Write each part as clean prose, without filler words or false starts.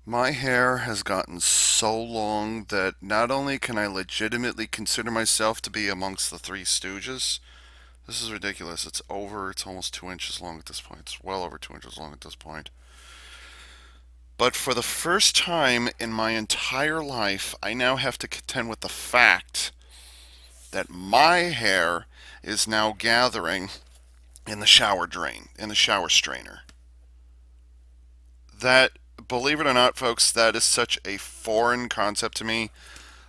My hair has gotten so long that not only can I legitimately consider myself to be amongst the Three Stooges, this is ridiculous. It's almost 2 inches long at this point. It's well over 2 inches long at this point. But for the first time in my entire life, I now have to contend with the fact that my hair is now gathering in the shower drain, in the shower strainer. That, believe it or not, folks, that is such a foreign concept to me.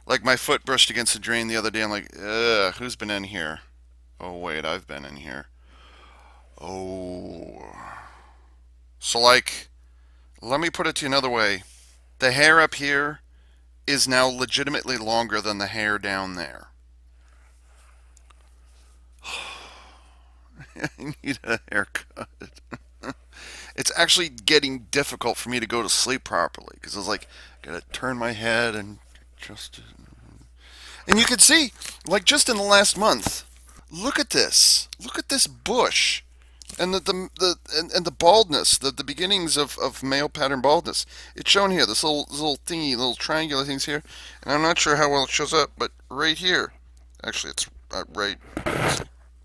Like my foot brushed against the drain the other day. I'm like, ugh, who's been in here? Oh, wait, I've been in here. Oh. So, like, let me put it to you another way. The hair up here is now legitimately longer than the hair down there. I need a haircut. It's actually getting difficult for me to go to sleep properly because I was like, gotta turn my head and just. And you can see, like, just in the last month, look at this. Look at this bush. And the baldness, the beginnings of male pattern baldness. It's shown here. This little thingy, little triangular things here, and I'm not sure how well it shows up, but right here, actually, it's right.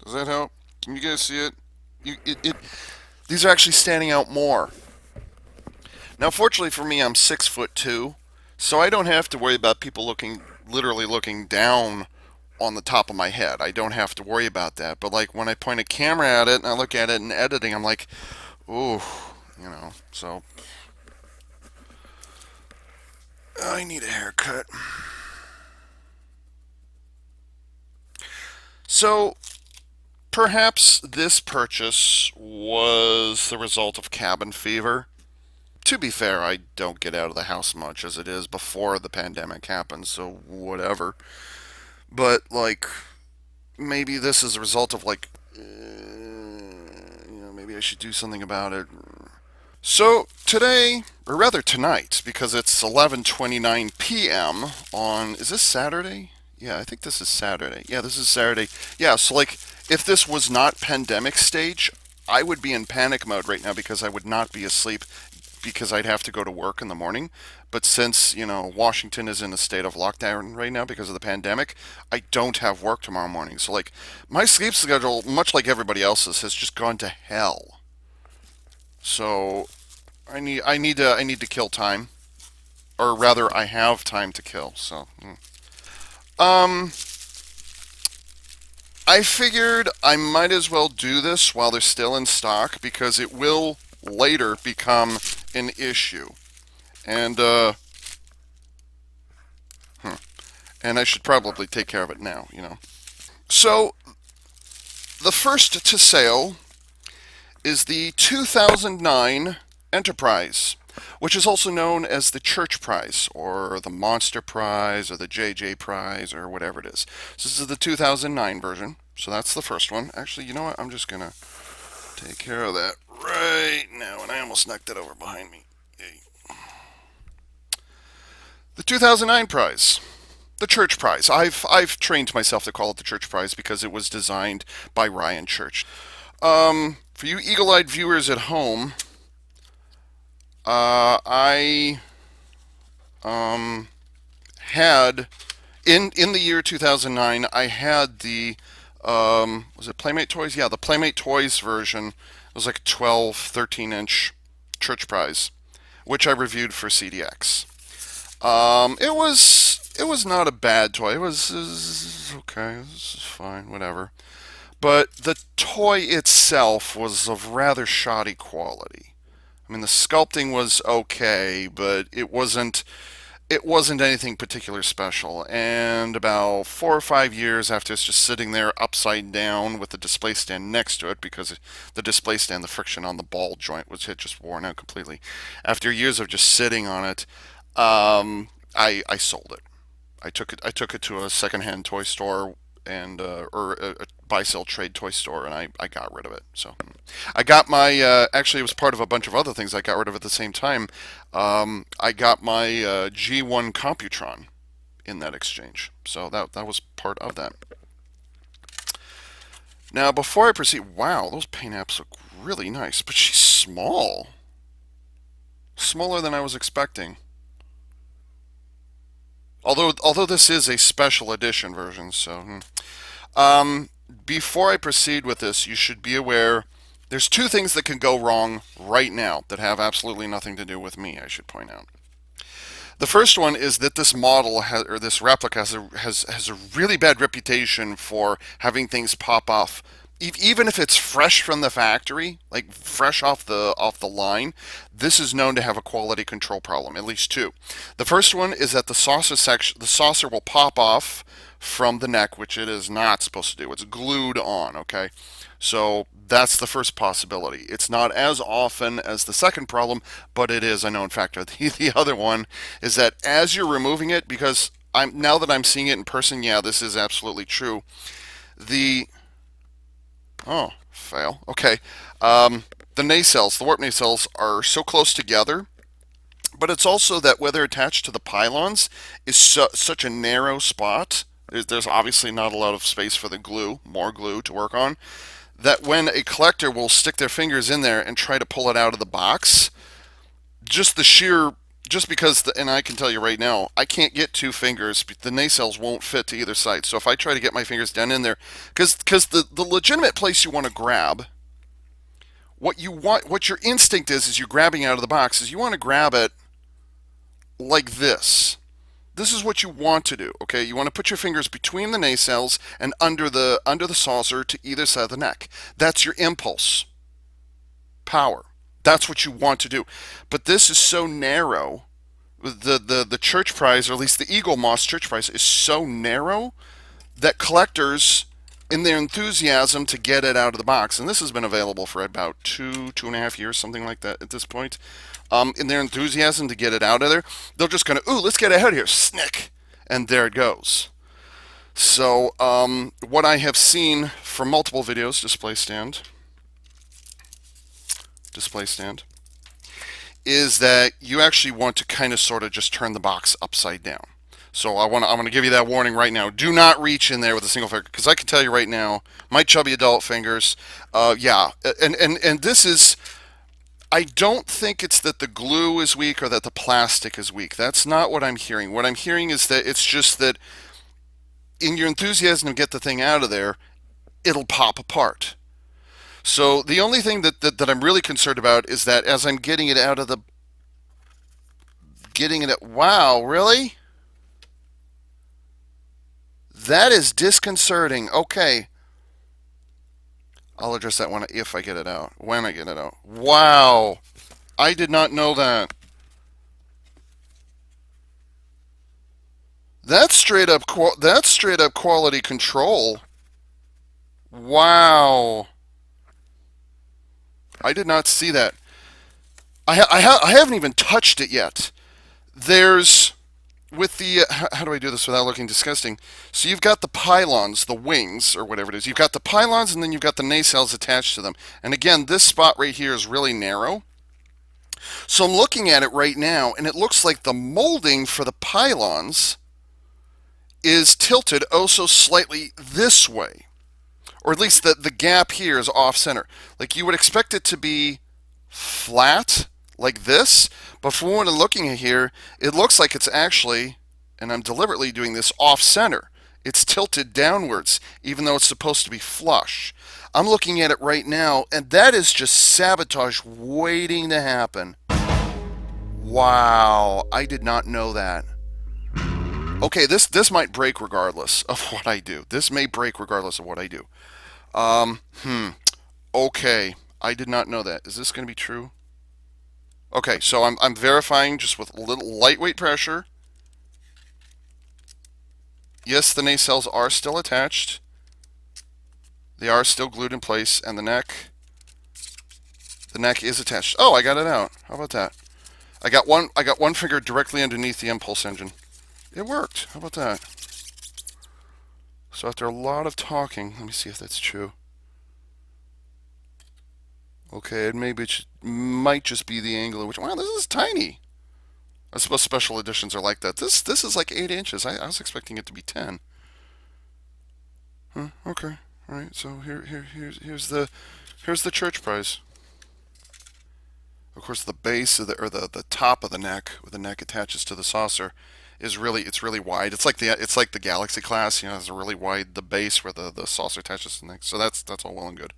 Does that help? Can you guys see it? These are actually standing out more. Now, fortunately for me, I'm 6'2", so I don't have to worry about people literally looking down on the top of my head. I don't have to worry about that. But like when I point a camera at it and I look at it in editing, I'm like, ooh, So I need a haircut. So perhaps this purchase was the result of cabin fever. To be fair, I don't get out of the house much as it is before the pandemic happened, so whatever. But like maybe this is a result of like maybe I should do something about it. So today, or rather tonight, because it's 11:29 p.m. on, is this Saturday? Yeah, I think this is Saturday. Yeah, this is Saturday. Yeah, so like if this was not pandemic stage, I would be in panic mode right now because I would not be asleep because I'd have to go to work in the morning. But since, Washington is in a state of lockdown right now because of the pandemic, I don't have work tomorrow morning. So like my sleep schedule, much like everybody else's, has just gone to hell. So I need to kill time, or rather, I have time to kill. So, um, I figured I might as well do this while they're still in stock because it will later become an issue, and hmm, and I should probably take care of it now. So the first to sale is the 2009 Enterprise, which is also known as the Church Prize, or the Monster Prize, or the JJ Prize, or whatever it is. So this is the 2009 version. So that's the first one. Actually, you know what? I'm just going to take care of that right now. And I almost knocked it over behind me. Yay. The 2009 prize. The Church Prize. I've trained myself to call it the Church Prize because it was designed by Ryan Church. For you eagle-eyed viewers at home, I had in the year 2009, I had the was it Playmate Toys? Yeah, the Playmate Toys version. It was like a 12, 13-inch Church Prize, which I reviewed for CDX. It was not a bad toy. It was okay. It was fine, whatever. But the toy itself was of rather shoddy quality. I mean, the sculpting was okay, but it wasn't anything particular special. And about 4 or 5 years after it's just sitting there upside down with the display stand next to it, because the display stand, the friction on the ball joint was had just worn out completely. After years of just sitting on it, I sold it. I took it to a secondhand toy store and or a buy sell trade toy store, and I got rid of it. So I got my actually it was part of a bunch of other things I got rid of at the same time. I got my G1 Computron in that exchange, so that was part of that. Now before I proceed, wow, those paint apps look really nice, but she's small. Smaller than I was expecting. Although this is a special edition version, so before I proceed with this, you should be aware there's two things that can go wrong right now that have absolutely nothing to do with me, I should point out. The first one is that this model or this replica has a really bad reputation for having things pop off. Even if it's fresh from the factory, like fresh off the line, this is known to have a quality control problem. At least two. The first one is that the saucer will pop off from the neck, which it is not supposed to do. It's glued on. Okay, so that's the first possibility. It's not as often as the second problem, but it is a known factor. The other one is that as you're removing it, because now that I'm seeing it in person, yeah, this is absolutely true. The Oh, fail. Okay. The nacelles, the warp nacelles, are so close together, but it's also that where they're attached to the pylons is such a narrow spot. There's obviously not a lot of space for the glue, more glue to work on, that when a collector will stick their fingers in there and try to pull it out of the box, just the sheer just because and I can tell you right now, I can't get two fingers. The nacelles won't fit to either side. So if I try to get my fingers down in there, because the legitimate place you want to grab, what your instinct is you're grabbing out of the box, is you want to grab it like this. This is what you want to do. Okay, you want to put your fingers between the nacelles and under the saucer to either side of the neck. That's your impulse power. That's what you want to do. But this is so narrow. The Churchprise, or at least the Eaglemoss Churchprise, is so narrow that collectors, in their enthusiasm to get it out of the box, and this has been available for about 2.5 years, something like that at this point, in their enthusiasm to get it out of there, they'll just kind of, ooh, let's get it out of here, snick, and there it goes. So what I have seen from multiple videos, display stand, is that you actually want to kind of sort of just turn the box upside down. So I'm going to give you that warning right now. Do not reach in there with a single finger, because I can tell you right now, my chubby adult fingers, yeah, and this is, I don't think it's that the glue is weak or that the plastic is weak. That's not what I'm hearing. What I'm hearing is that it's just that in your enthusiasm to get the thing out of there, it'll pop apart. So the only thing that I'm really concerned about is that as I'm getting it out of the, wow, really? That is disconcerting. Okay. I'll address that one if I get it out. When I get it out. Wow. I did not know that. That's straight up quality control. Wow. I did not see that. I haven't even touched it yet. There's with the how do I do this without looking disgusting? So you've got the pylons, the wings, or whatever it is. You've got the pylons, and then you've got the nacelles attached to them. And again, this spot right here is really narrow. So I'm looking at it right now, and it looks like the molding for the pylons is tilted oh so slightly this way. Or at least the gap here is off center. Like you would expect it to be flat like this, but from what I'm looking at here, it looks like it's actually, and I'm deliberately doing this, off center. It's tilted downwards, even though it's supposed to be flush. I'm looking at it right now, and that is just sabotage waiting to happen. Wow, I did not know that. Okay, this might break regardless of what I do. This may break regardless of what I do. Okay, I did not know that. Is this going to be true? Okay, so I'm verifying just with a little lightweight pressure. Yes, the nacelles are still attached. They are still glued in place, and the neck is attached. Oh, I got it out. How about that? I got one finger directly underneath the impulse engine. It worked. How about that? So after a lot of talking, let me see if that's true. Okay, it might just be the angle, which, wow, this is tiny. I suppose special editions are like that. This is like 8 inches. I was expecting it to be 10. Huh, okay. All right. So here's the Churchprise. Of course, the base of the top of the neck, where the neck attaches to the saucer, is really wide. It's like the Galaxy class, has a really wide the base where the saucer attaches to the neck. So that's all well and good.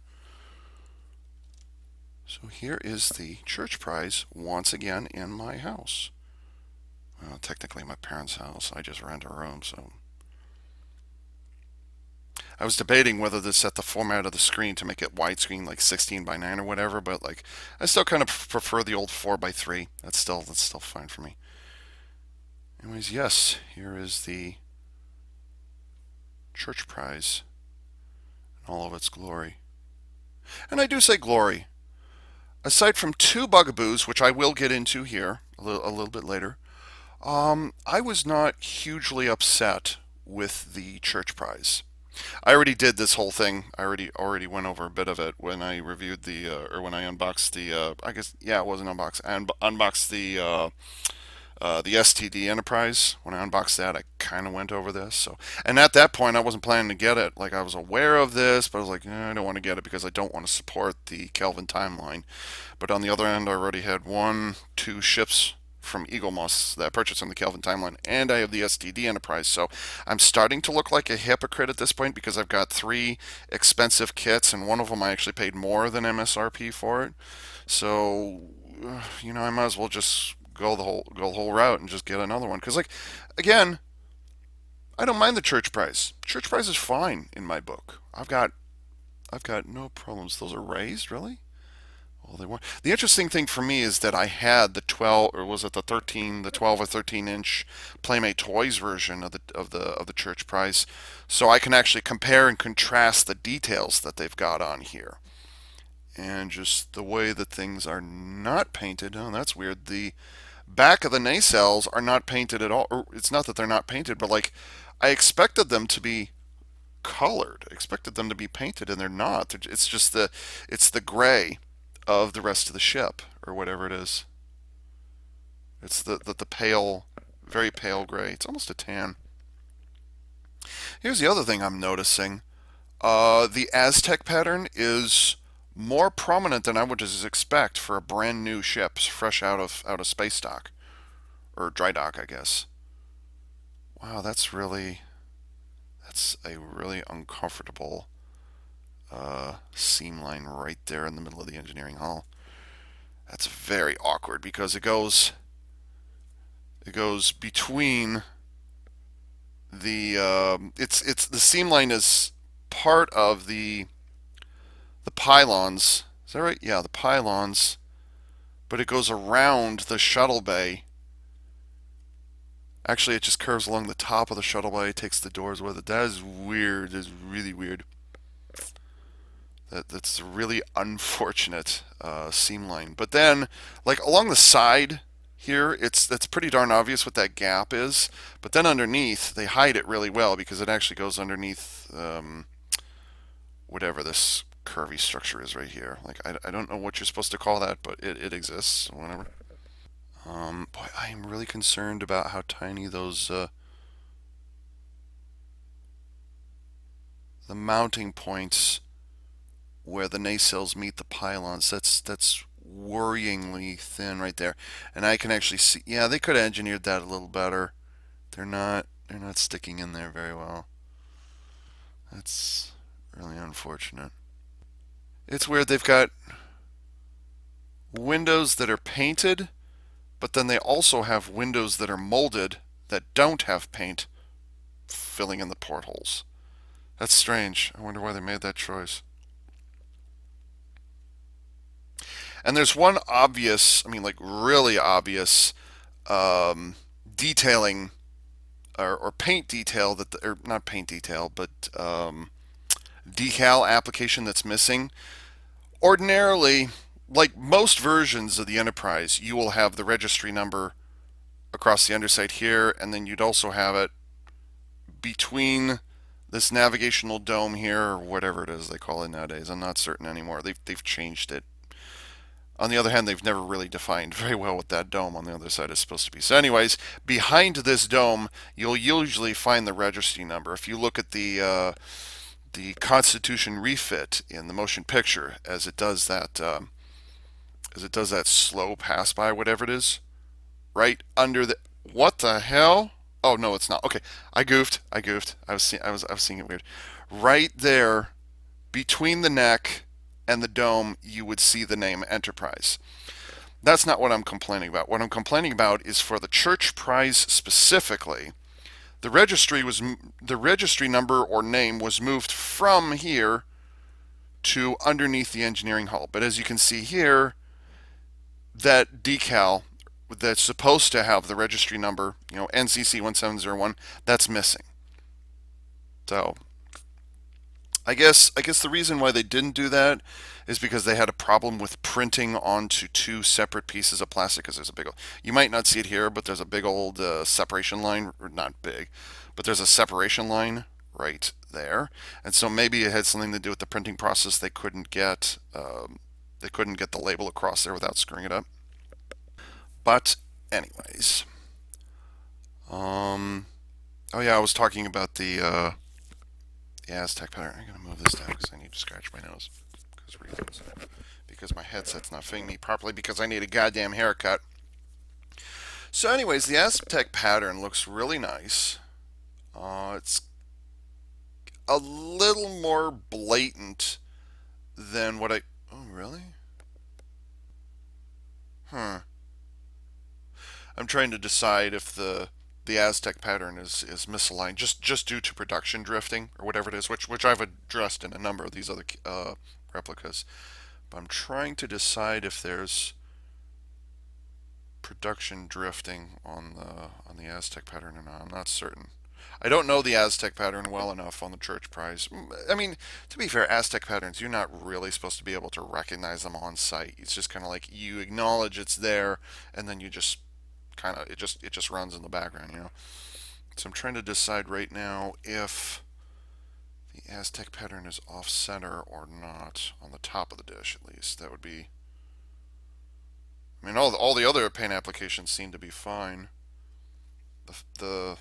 So here is the Churchprise once again in my house. Well, technically my parents' house. I just rent a room, so I was debating whether to set the format of the screen to make it widescreen, like 16 by 9 or whatever, but like I still kind of prefer the old 4 by 3. That's still fine for me. Anyways, yes, here is the Churchprise in all of its glory. And I do say glory. Aside from two bugaboos, which I will get into here a little bit later, I was not hugely upset with the Churchprise. I already did this whole thing. I already went over a bit of it when I reviewed or when I unboxed I guess, yeah, it was an unbox. I unboxed the STD Enterprise. When I unboxed that, I kind of went over this. So, and at that point, I wasn't planning to get it. Like I was aware of this, but I was like, I don't want to get it because I don't want to support the Kelvin timeline. But on the other end, I already had two ships from Eaglemoss that I purchased on the Kelvin timeline, and I have the STD Enterprise. So I'm starting to look like a hypocrite at this point because I've got three expensive kits, and one of them I actually paid more than MSRP for it. So, I might as well just go the whole route and just get another one. Because, like, again, I don't mind the Churchprise. Churchprise is fine in my book. I've got no problems. Those are raised, really? Well, they weren't. The interesting thing for me is that I had the 12, or was it the 13, the 12 or 13-inch Playmate Toys version of the Churchprise, so I can actually compare and contrast the details that they've got on here. And just the way that things are not painted. Oh, that's weird. The back of the nacelles are not painted at all. Or it's not that they're not painted, but like I expected them to be colored. I expected them to be painted, and they're not. It's the gray of the rest of the ship, or whatever it is. It's the pale, very pale gray. It's almost a tan. Here's the other thing I'm noticing. The Aztec pattern is more prominent than I would just expect for a brand new ship, fresh out of space dock or dry dock, I guess. Wow, that's a really uncomfortable seam line right there in the middle of the engineering hall. That's very awkward because it goes between it's the seam line is part of the pylons. Is that right? Yeah, the pylons, but it goes around the shuttle bay. Actually, it just curves along the top of the shuttle bay, takes the doors with it. That is weird. That is really weird. That's a really unfortunate seam line. But then, like along the side here, that's pretty darn obvious what that gap is. But then underneath, they hide it really well because it actually goes underneath whatever this curvy structure is right here. Like I don't know what you're supposed to call that, but it exists. Whatever. Boy, I am really concerned about how tiny those the mounting points where the nacelles meet the pylons. That's worryingly thin right there, and I can actually see. Yeah, they could have engineered that a little better. They're not sticking in there very well. That's really unfortunate. It's weird. They've got windows that are painted, but then they also have windows that are molded that don't have paint filling in the portholes. That's strange. I wonder why they made that choice. And there's one obvious, I mean, like really obvious um, detailing or paint detail or not paint detail, but decal application that's missing. Ordinarily, like most versions of the Enterprise, you will have the registry number across the underside here, and then you'd also have it between this navigational dome here, or whatever it is they call it nowadays. I'm not certain anymore. They've changed it. On the other hand, they've never really defined very well what that dome on the other side is supposed to be. So, anyways, behind this dome, you'll usually find the registry number. If you look at the Constitution refit in the motion picture, as it does as it does that slow pass by, whatever it is, right under the. What the hell? Oh no, it's not. Okay, I goofed. I was seeing it weird. Right there, between the neck and the dome, you would see the name Enterprise. That's not what I'm complaining about. What I'm complaining about is for the Churchprise specifically. The registry number or name was moved from here to underneath the engineering hull. But as you can see here, that decal that's supposed to have the registry number, NCC 1701, that's missing. So I guess the reason why they didn't do that is because they had a problem with printing onto two separate pieces of plastic. Because there's a big, you might not see it here, but there's a big old separation line, or not big, but there's a separation line right there, and so maybe it had something to do with the printing process. They couldn't get the label across there without screwing it up. But anyways, um, oh yeah, I was talking about the Aztec pattern. I'm gonna move this down because I need to scratch my nose because reasons. Because my headset's not fitting me properly because I need a goddamn haircut. So, anyways, the Aztec pattern looks really nice. It's a little more blatant than what I. Oh, really? Huh. I'm trying to decide if the Aztec pattern is misaligned just due to production drifting or whatever it is, which I've addressed in a number of these other replicas. But I'm trying to decide if there's production drifting on the Aztec pattern or not. I'm not certain. I don't know the Aztec pattern well enough on the Churchprise. I mean, to be fair, Aztec patterns, you're not really supposed to be able to recognize them on site. It's just kind of like you acknowledge it's there, and then you just kind of it just runs in the background. So I'm trying to decide right now if the Aztec pattern is off center or not on the top of the dish, at least. That would be. I mean, all the other paint applications seem to be fine. The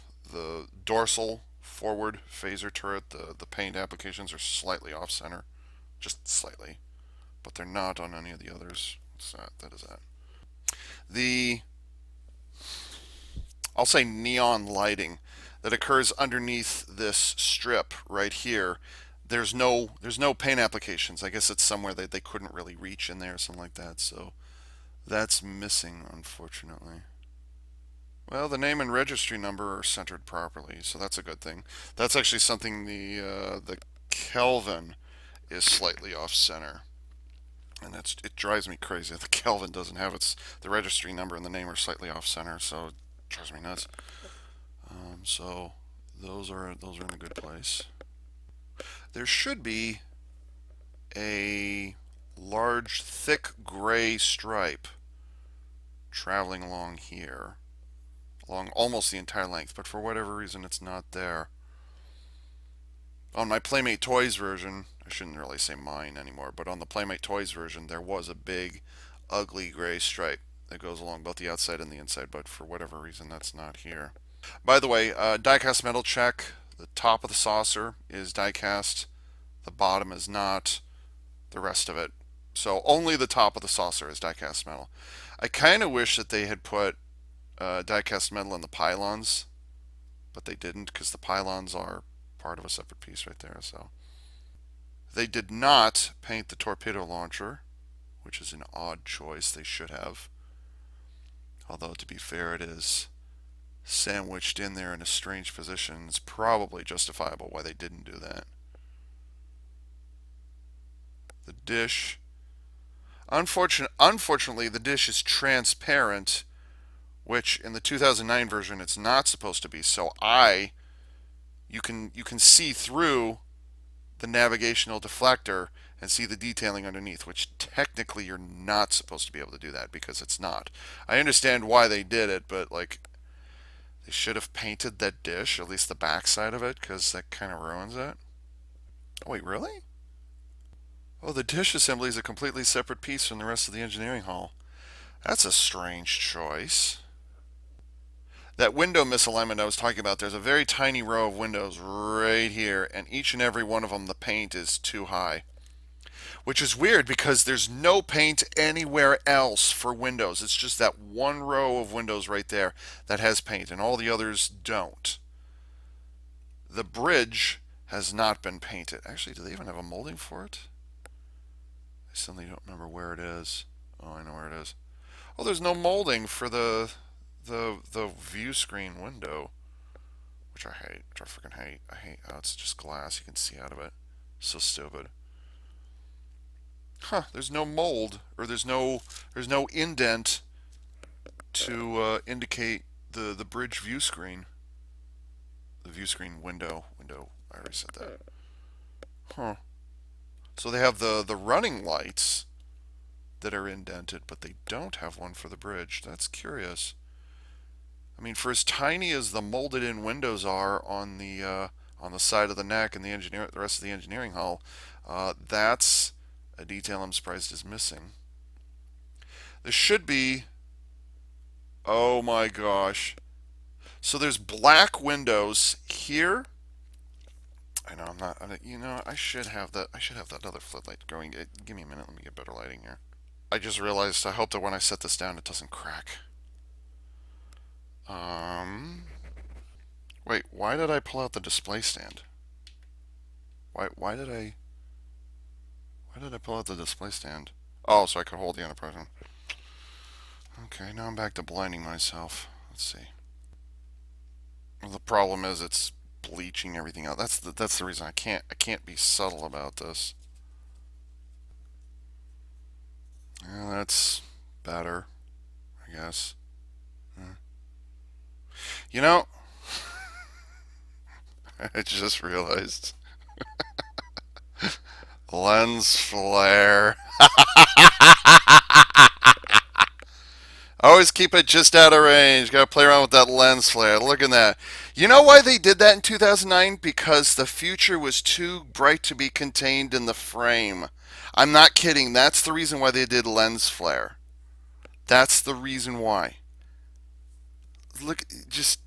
dorsal forward phaser turret, the paint applications are slightly off center, just slightly, but they're not on any of the others. What's that? That is that. The I'll say neon lighting that occurs underneath this strip right here. There's no paint applications. I guess it's somewhere that they couldn't really reach in there or something like that. So that's missing, unfortunately. Well, the name and registry number are centered properly, so that's a good thing. That's actually something the Kelvin is slightly off center, and it drives me crazy. The Kelvin doesn't have the registry number and the name are slightly off center, so it drives me nuts. So those are in a good place. There should be a large, thick gray stripe traveling along here, along almost the entire length, but for whatever reason it's not there. On my Playmate Toys version, I shouldn't really say mine anymore, but on the Playmate Toys version, there was a big, ugly gray stripe that goes along both the outside and the inside, but for whatever reason, that's not here. By the way, die-cast metal check. The top of the saucer is die-cast. The bottom is not. The rest of it. So only the top of the saucer is die-cast metal. I kind of wish that they had put die-cast metal in the pylons, but they didn't because the pylons are part of a separate piece right there. So they did not paint the torpedo launcher, which is an odd choice. They should have. Although to be fair, it is sandwiched in there in a strange position. It's probably justifiable why they didn't do that. The dish. Unfortunately, the dish is transparent, which in the 2009 version it's not supposed to be. So you can see through the navigational deflector and see the detailing underneath, which technically you're not supposed to be able to do that because it's not. I understand why they did it, but like they should have painted that dish, at least the back side of it, because that kind of ruins it. Oh, wait, really? Oh, the dish assembly is a completely separate piece from the rest of the engineering hall. That's a strange choice. That window misalignment I was talking about, there's a very tiny row of windows right here, and each and every one of them, the paint is too high. which is weird because there's no paint anywhere else for windows. It's just that one row of windows right there that has paint, and all the others don't. The bridge has not been painted. Actually, do they even have a molding for it? I suddenly don't remember where it is. Oh, I know where it is. Oh, there's no molding for the view screen window, which I hate. Which I freaking hate. I hate how it's just glass. You can see out of it. So stupid. Huh? There's no mold, or there's no indent to indicate the bridge view screen. The view screen window. I already said that. Huh? So they have the running lights that are indented, but they don't have one for the bridge. That's curious. I mean, for as tiny as the molded in windows are on the side of the neck and the rest of the engineering hull, that's a detail I'm surprised is missing. There should be. Oh my gosh. So there's black windows here. I know I'm not. I should have that. I should have that other floodlight going. Give me a minute. Let me get better lighting here. I just realized. I hope that when I set this down, it doesn't crack. Um. Wait. Why did I pull out the display stand? Why? Why did I? Why did I pull out the display stand? Oh, so I could hold the other person. Okay. Now I'm back to blinding myself. Let's see. Well, the problem is it's bleaching everything out. That's the reason I can't be subtle about this. Yeah, that's better, I guess. Hmm. You know, I just realized lens flare. Always keep it just out of range. Got to play around with that lens flare. Look at that. You know why they did that in 2009? Because the future was too bright to be contained in the frame. I'm not kidding. That's the reason why they did lens flare. That's the reason why. Look, just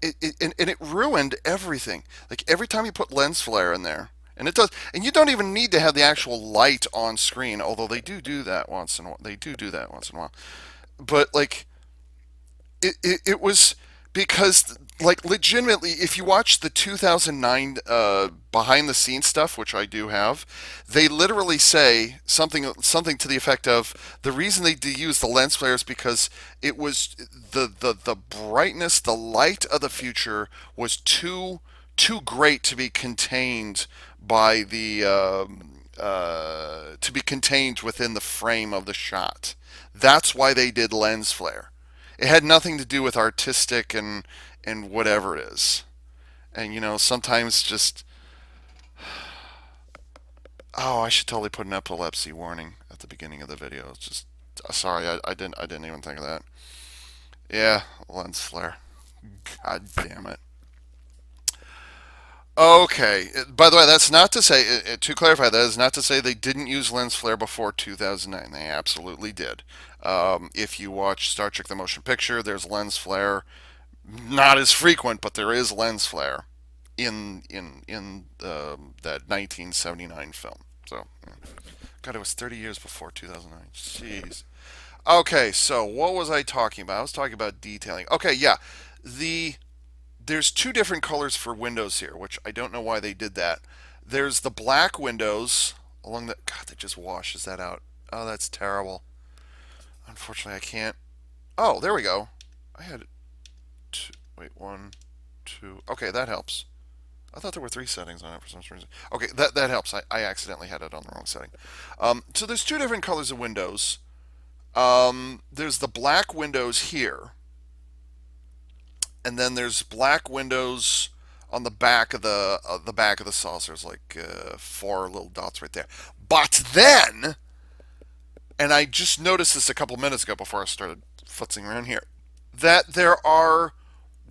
and it ruined everything. Like every time you put lens flare in there, and it does, and you don't even need to have the actual light on screen. Although they do that once in a while. They do that once in a while. But like it was because like legitimately if you watch the 2009 behind the scenes stuff, which I do have, they literally say something to the effect of the reason they use the lens flare is because it was the brightness, the light of the future was too great to be contained by the to be contained within the frame of the shot. That's why they did lens flare. It had nothing to do with artistic and whatever it is. And sometimes just I should totally put an epilepsy warning at the beginning of the video. It's just sorry, I didn't even think of that. Yeah, lens flare. God damn it. Okay. By the way, that's not to say, to clarify, that is not to say they didn't use lens flare before 2009. They absolutely did. If you watch Star Trek: The Motion Picture, there's lens flare. Not as frequent, but there is lens flare in that 1979 film. So, yeah. God, it was 30 years before 2009. Jeez. Okay, so what was I talking about? I was talking about detailing. Okay, yeah. The there's two different colors for windows here, which I don't know why they did that. There's the black windows along the. God, that just washes that out. Oh, that's terrible. Unfortunately, I can't. Oh, there we go. I had two. Wait, one, two. Okay, that helps. I thought there were three settings on it for some reason. Okay, that helps. I accidentally had it on the wrong setting. So there's two different colors of windows. There's the black windows here, and then there's black windows on the back of the saucers, like four little dots right there. But then, and I just noticed this a couple minutes ago before I started futzing around here, that there are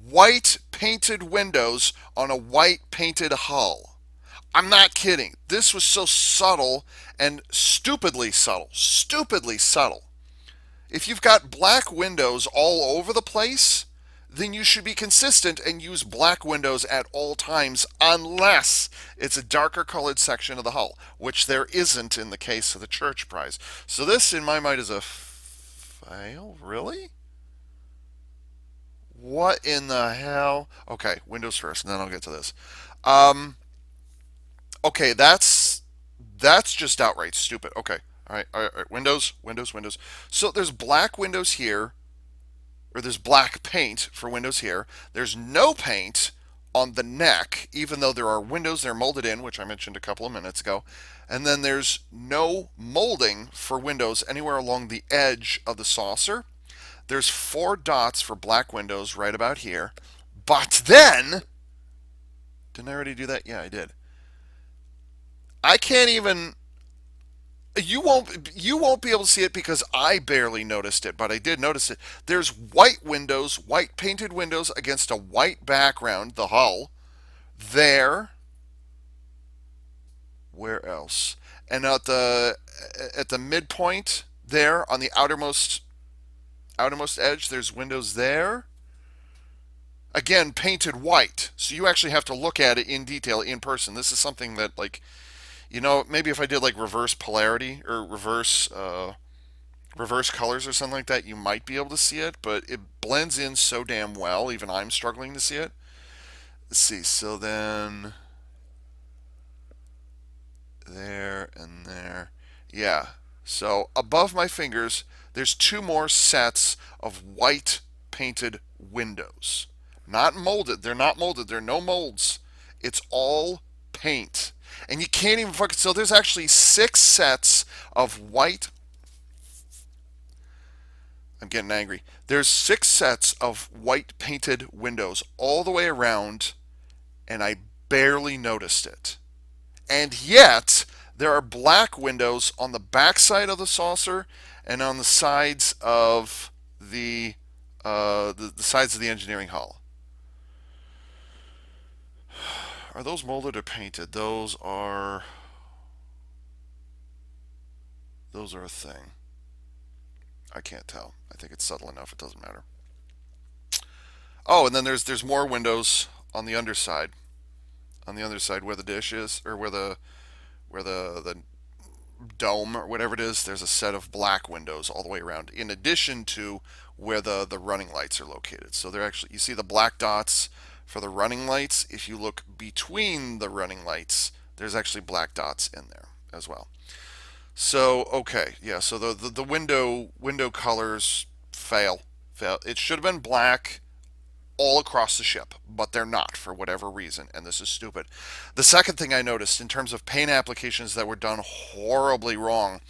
white painted windows on a white painted hull. I'm not kidding. This was so subtle and stupidly subtle. Stupidly subtle. If you've got black windows all over the place, then you should be consistent and use black windows at all times unless it's a darker colored section of the hull, which there isn't in the case of the Churchprise. So this, in my mind, is a fail. Really? What in the hell? Okay, windows first, and then I'll get to this. Um, okay, that's just outright stupid. Okay, all right. Windows, windows, windows. So there's black windows here, or there's black paint for windows here. There's no paint on the neck, even though there are windows they're molded in, which I mentioned a couple of minutes ago. And then there's no molding for windows anywhere along the edge of the saucer. There's 4 dots for black windows right about here. But then, didn't I already do that? Yeah, I did. I can't even. You won't be able to see it because I barely noticed it, but I did notice it. There's white windows, white painted windows against a white background, the hull. There, where else? And at the midpoint there on the outermost edge, there's windows there. Again, painted white. So you actually have to look at it in detail in person. This is something that maybe if I did like reverse polarity or reverse colors or something like that, you might be able to see it, but it blends in so damn well, even I'm struggling to see it. Let's see, so then there and there. Yeah. So above my fingers, there's 2 more sets of white painted windows. Not molded. They're not molded. There are no molds. It's all paint. And you can't even fucking. So there's actually 6 sets of white. I'm getting angry. There's 6 sets of white painted windows all the way around, and I barely noticed it. And yet, there are black windows on the backside of the saucer and on the sides of the sides of the engineering hull. Are those molded or painted? Those are a thing. I can't tell. I think it's subtle enough. It doesn't matter. Oh, and then there's more windows on the underside. On the underside where the dish is, or where the dome or whatever it is, there's a set of black windows all the way around, in addition to where the running lights are located. So they're actually, you see the black dots for the running lights. If you look between the running lights, there's actually black dots in there as well. So okay, yeah. So the window colors fail. It should have been black all across the ship, but they're not for whatever reason, and this is stupid. The second thing I noticed in terms of paint applications that were done horribly wrong,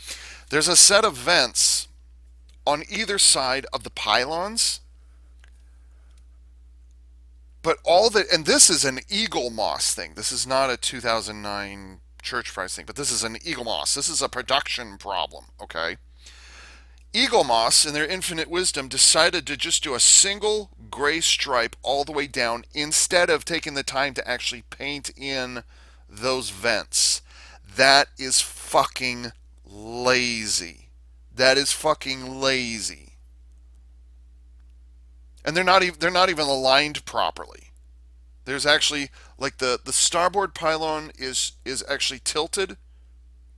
there's a set of vents on either side of the pylons, but and this is an Eaglemoss thing. This is not a 2009 Churchprise thing, but this is an Eaglemoss. This is a production problem, okay? Eaglemoss, in their infinite wisdom, decided to just do a single gray stripe all the way down instead of taking the time to actually paint in those vents. That is fucking lazy. That is fucking lazy. And they're not even aligned properly. There's actually like the starboard pylon is actually tilted,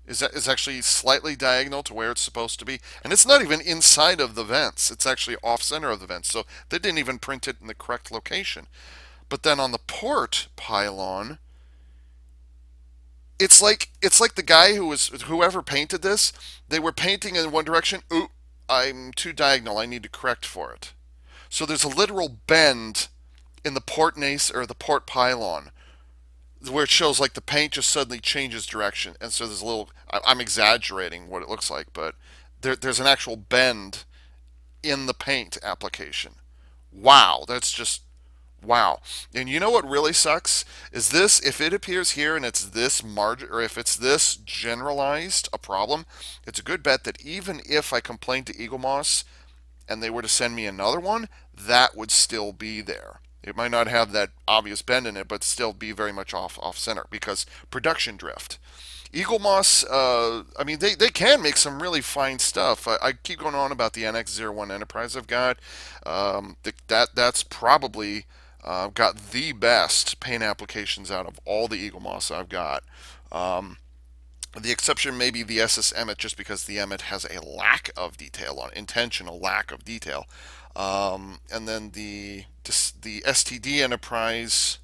is actually slightly diagonal to where it's supposed to be, and it's not even inside of the vents. It's actually off center of the vents, so they didn't even print it in the correct location. But then on the port pylon, it's like the guy whoever painted this, they were painting in one direction. Ooh, I'm too diagonal. I need to correct for it. So there's a literal bend in the port nace or the port pylon where it shows like the paint just suddenly changes direction, and so there's a little. I'm exaggerating what it looks like, but there's an actual bend in the paint application. Wow, that's just wow. And you know what really sucks is this: if it appears here and it's this margin, or if it's this generalized a problem, it's a good bet that even if I complained to Eaglemoss and they were to send me another one, that would still be there. It might not have that obvious bend in it, but still be very much off center because production drift. Eaglemoss, I mean, they can make some really fine stuff. I keep going on about the NX-01 Enterprise I've got. That's probably got the best paint applications out of all the Eaglemoss I've got. Um, the exception may be the SS Emmet, just because the Emmet has a lack of detail on intentional lack of detail. And then the STD Enterprise,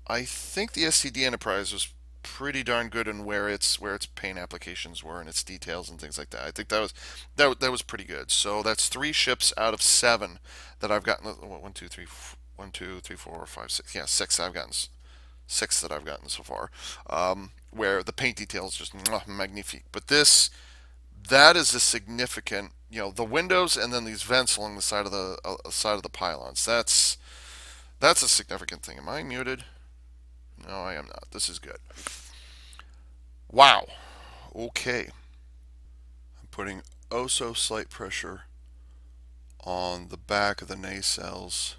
I think the STD Enterprise was pretty darn good in where its paint applications were and its details and things like that. I think that was pretty good. So that's three ships out of seven that I've gotten. One, two, three, 4, 5, 6. Yeah, six. I've gotten six that I've gotten so far. Where the paint detail is just magnifique. But that is a significant. The windows and then these vents along the side of the pylons. That's a significant thing. Am I muted? No, I am not. This is good. Wow. Okay. I'm putting oh so slight pressure on the back of the nacelles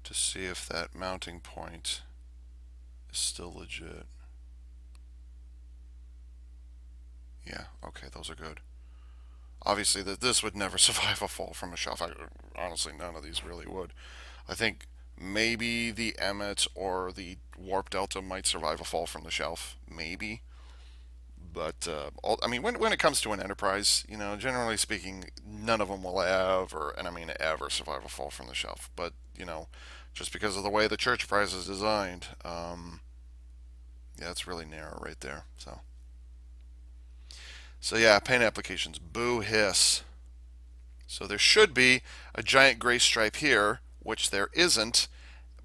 to see if that mounting point is still legit. Yeah, okay, those are good. Obviously, this would never survive a fall from a shelf. Honestly, none of these really would. I think maybe the Emmet or the Warp Delta might survive a fall from the shelf. Maybe. But I mean, when it comes to an enterprise, generally speaking, none of them will ever, and I mean ever, survive a fall from the shelf. But just because of the way the Churchprise is designed, yeah, it's really narrow right there. So yeah, paint applications, boo hiss. So there should be a giant gray stripe here, which there isn't,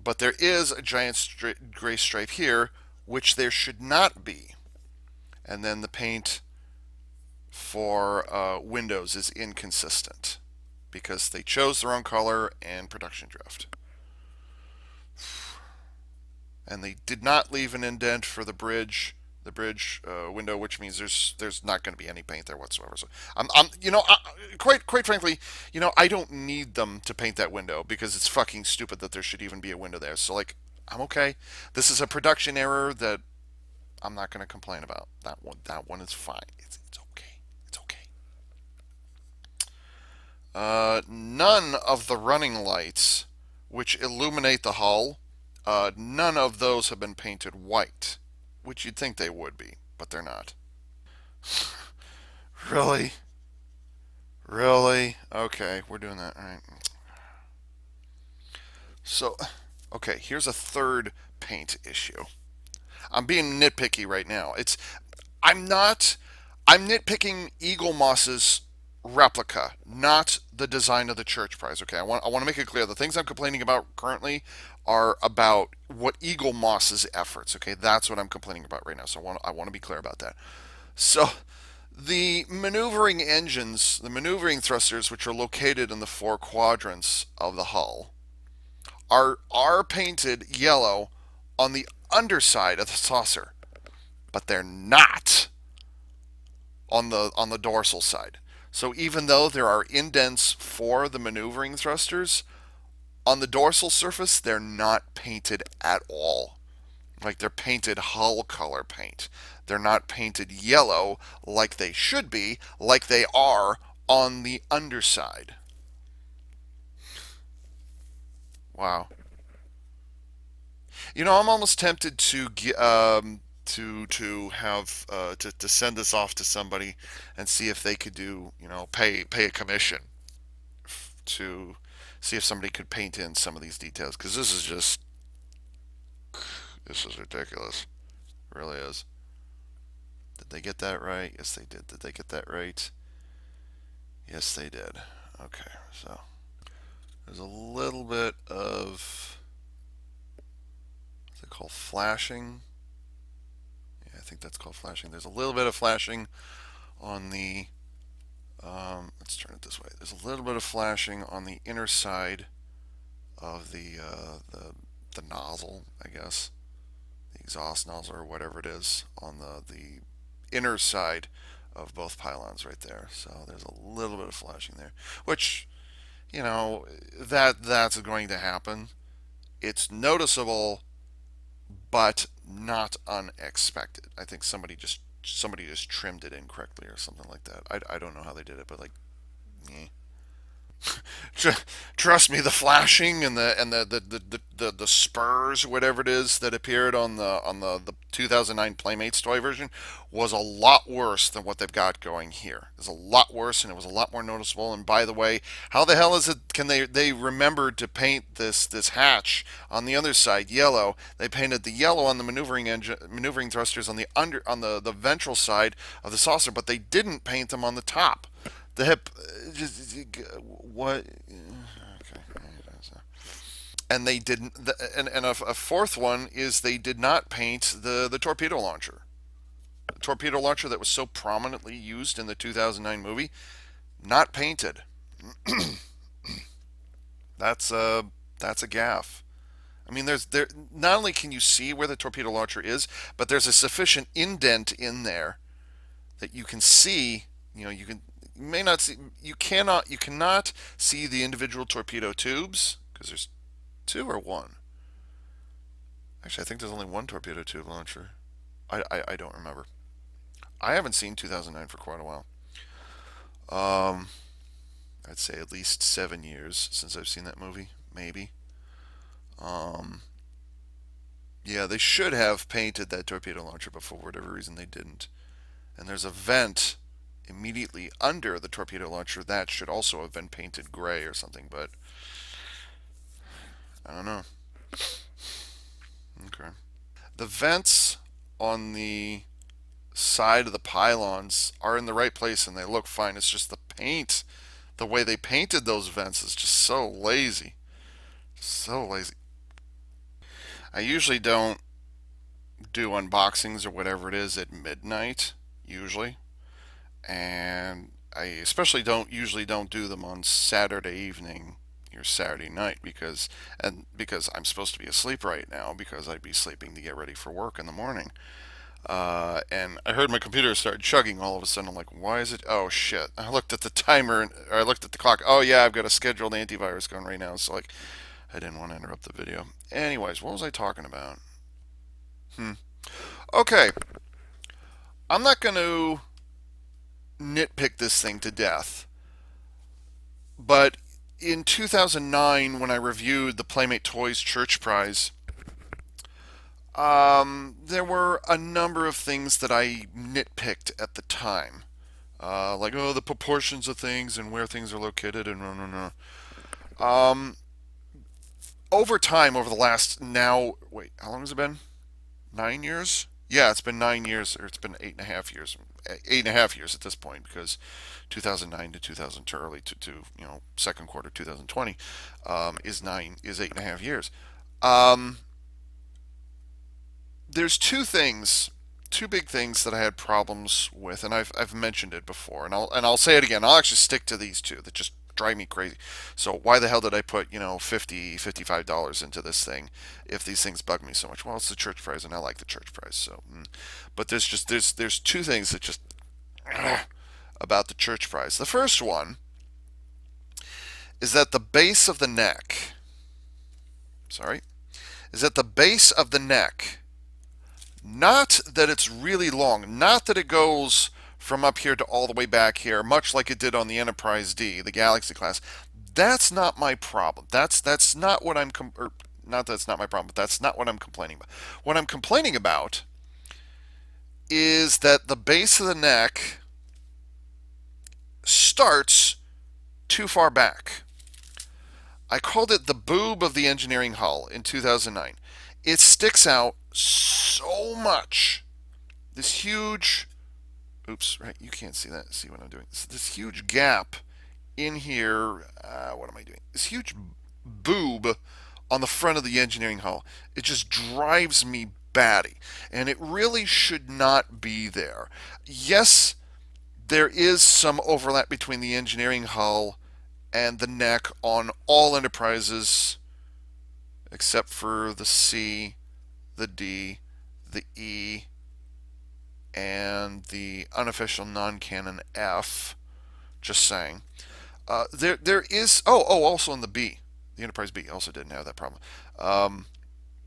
but there is a giant gray stripe here, which there should not be. And then the paint for Windows is inconsistent because they chose the wrong color and production drift. And they did not leave an indent for the bridge window, which means there's not going to be any paint there whatsoever. So quite frankly, I don't need them to paint that window because it's fucking stupid that there should even be a window there. So like, I'm okay. This is a production error that I'm not going to complain about. That one is fine. It's okay. It's okay. None of the running lights, which illuminate the hull, none of those have been painted white, which you'd think they would be, but they're not. Really? Really? Okay, we're doing that. All right. So, okay, here's a third paint issue. I'm being nitpicky right now. I'm not. I'm nitpicking Eaglemoss's replica, not the design of the Churchprise. Okay, I want to make it clear. The things I'm complaining about currently are about what Eaglemoss's efforts. Okay, that's what I'm complaining about right now. So I want to be clear about that. So the maneuvering engines, the maneuvering thrusters, which are located in the four quadrants of the hull, are painted yellow on the underside of the saucer, but they're not on the dorsal side. So even though there are indents for the maneuvering thrusters, on the dorsal surface they're not painted at all. Like they're painted hull color paint. They're not painted yellow like they should be, like they are on the underside. Wow. I'm almost tempted to have to send this off to somebody and see if they could do pay a commission to see if somebody could paint in some of these details because this is ridiculous. It really is. Did they get that right? Yes, they did. Did they get that right? Yes, they did. Okay, so there's a little bit of what's it called, flashing. Yeah, I think that's called flashing. There's a little bit of flashing on the. Let's turn it this way. There's a little bit of flashing on the inner side of the nozzle, I guess, the exhaust nozzle or whatever it is on the inner side of both pylons right there. So there's a little bit of flashing there, which that's going to happen. It's noticeable, but not unexpected. I think somebody just trimmed it incorrectly or something like that. I don't know how they did it, but like, eh. Trust me, the flashing and the spurs, whatever it is that appeared on the 2009 Playmates toy version, was a lot worse than what they've got going here. It's a lot worse, and it was a lot more noticeable. And by the way, how the hell is it? Can they remembered to paint this hatch on the other side yellow? They painted the yellow on the maneuvering thrusters on the ventral side of the saucer, but they didn't paint them on the top. The hip, just what? Okay. And they didn't. And a fourth one is they did not paint the torpedo launcher. The torpedo launcher that was so prominently used in the 2009 movie, not painted. That's a gaffe. I mean, there not only can you see where the torpedo launcher is, but there's a sufficient indent in there that you can see. You may not see, you cannot see the individual torpedo tubes because there's two or one. Actually, I think there's only one torpedo tube launcher. I don't remember. I haven't seen 2009 for quite a while. Um, I'd say at least 7 years since I've seen that movie, maybe. Um, yeah, they should have painted that torpedo launcher, but for whatever reason they didn't. And there's a vent immediately under the torpedo launcher that should also have been painted gray or something, but I don't know. Okay. The vents on the side of the pylons are in the right place and they look fine. It's just the paint, the way they painted those vents is just so lazy. So lazy. I usually don't do unboxings or whatever it is at midnight, usually. And I especially don't do them on Saturday evening or Saturday night because I'm supposed to be asleep right now because I'd be sleeping to get ready for work in the morning. And I heard my computer start chugging all of a sudden. I'm like, why is it? Oh shit! I looked at the timer or I looked at the clock. Oh yeah, I've got a scheduled antivirus going right now. So like, I didn't want to interrupt the video. Anyways, what was I talking about? Hmm. Okay, I'm not going to nitpick this thing to death. But in 2009, when I reviewed the Playmate Toys Churchprise, there were a number of things that I nitpicked at the time. Like, oh, the proportions of things and where things are located and no, no, no. Over time, over the last now, wait, how long has it been? 9 years? Yeah, it's been 9 years, or it's been 8.5 years. 8.5 years at this point, because 2009 to 2000 to early to second quarter 2020 is 8.5 years. Um, there's two big things that I had problems with, and I've mentioned it before, and I'll say it again. I'll actually stick to these two that just drive me crazy. So why the hell did I put 50 $55 into this thing if these things bug me so much? Well, it's the Churchprise, and I like the Churchprise. So, but there's two things that just about the Churchprise. The first one is that the base of the neck. Sorry, is that the base of the neck. Not that it's really long, not that it goes from up here to all the way back here, much like it did on the Enterprise D, the Galaxy class. That's not my problem. That's not what not that's not my problem, but that's not what I'm complaining about. What I'm complaining about is that the base of the neck starts too far back. I called it the boob of the engineering hull in 2009. It sticks out so much. This huge, oops, right, you can't see that. See what I'm doing? This huge gap in here. What am I doing? This huge boob on the front of the engineering hull. It just drives me batty, and it really should not be there. Yes, there is some overlap between the engineering hull and the neck on all Enterprises except for the C, the D, the E, and the unofficial non-canon F. Just saying. There is also in the B, the Enterprise B also didn't have that problem.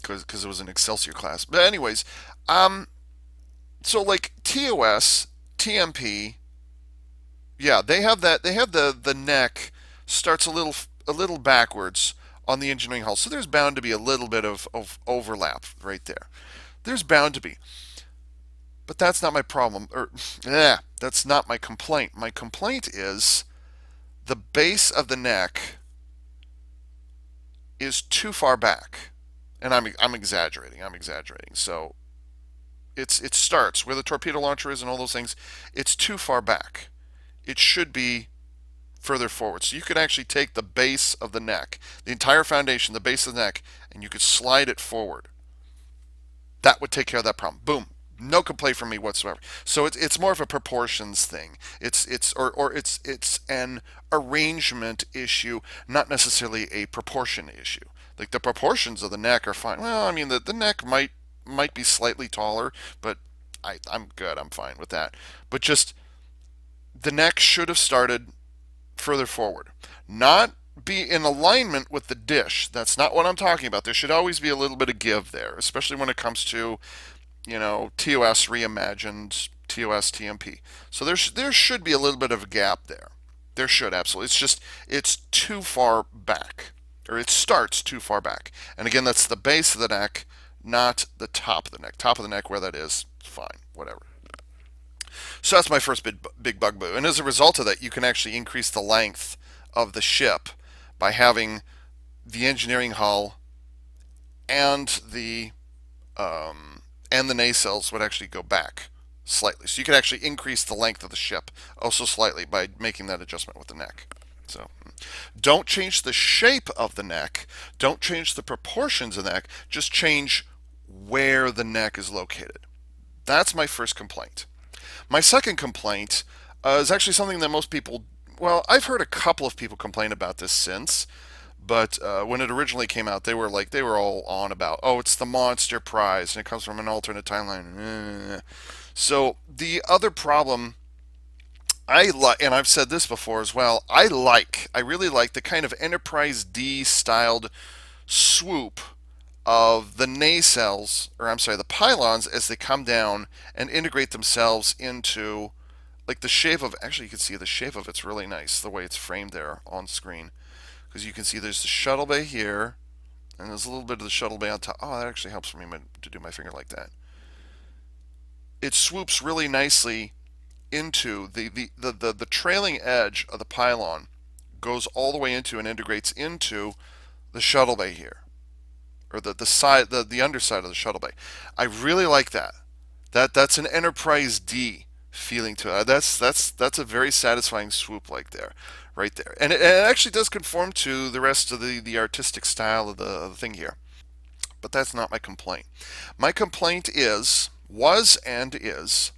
because it was an Excelsior class. But anyways, um, so like TOS, TMP, yeah, they have that. They have the neck starts a little backwards on the engineering hull. So there's bound to be a little bit of overlap right there. There's bound to be. But that's not my problem. Or yeah, that's not my complaint. My complaint is the base of the neck is too far back. And I'm exaggerating. I'm exaggerating. So it starts where the torpedo launcher is and all those things. It's too far back. It should be further forward. So you could actually take the base of the neck, the entire foundation, the base of the neck, and you could slide it forward. That would take care of that problem. Boom. No complaint from me whatsoever. So it's more of a proportions thing. It's an arrangement issue, not necessarily a proportion issue. Like the proportions of the neck are fine. Well, I mean the neck might be slightly taller, but I'm good. I'm fine with that. But just the neck should have started further forward. Not be in alignment with the dish. That's not what I'm talking about. There should always be a little bit of give there, especially when it comes to, TOS reimagined, TOS TMP. So there should be a little bit of a gap there. There should absolutely. It's just it's too far back, or it starts too far back. And again, that's the base of the neck, not the top of the neck. Top of the neck, where that is, fine, whatever. So that's my first big bugaboo. And as a result of that, you can actually increase the length of the ship by having the engineering hull and the nacelles would actually go back slightly. So you could actually increase the length of the ship also slightly by making that adjustment with the neck. So don't change the shape of the neck. Don't change the proportions of the neck. Just change where the neck is located. That's my first complaint. My second complaint is actually something that most people, well, I've heard a couple of people complain about this since, but when it originally came out, they were all on about, oh, it's the monster prize and it comes from an alternate timeline. So the other problem I like, and I've said this before as well, I really like the kind of Enterprise D styled swoop of the nacelles, or I'm sorry, the pylons as they come down and integrate themselves into, like, the shape of, actually you can see the shape of it's really nice the way it's framed there on screen, because you can see there's the shuttle bay here and there's a little bit of the shuttle bay on top. Oh, that actually helps for me to do my finger like that. It swoops really nicely into the trailing edge of the pylon, goes all the way into and integrates into the shuttle bay here, or the side, the underside of the shuttle bay. I really like that. That's an Enterprise D feeling to it. That's a very satisfying swoop like there, right there, and it actually does conform to the rest of the artistic style of the thing here. But that's not my complaint. My complaint was and is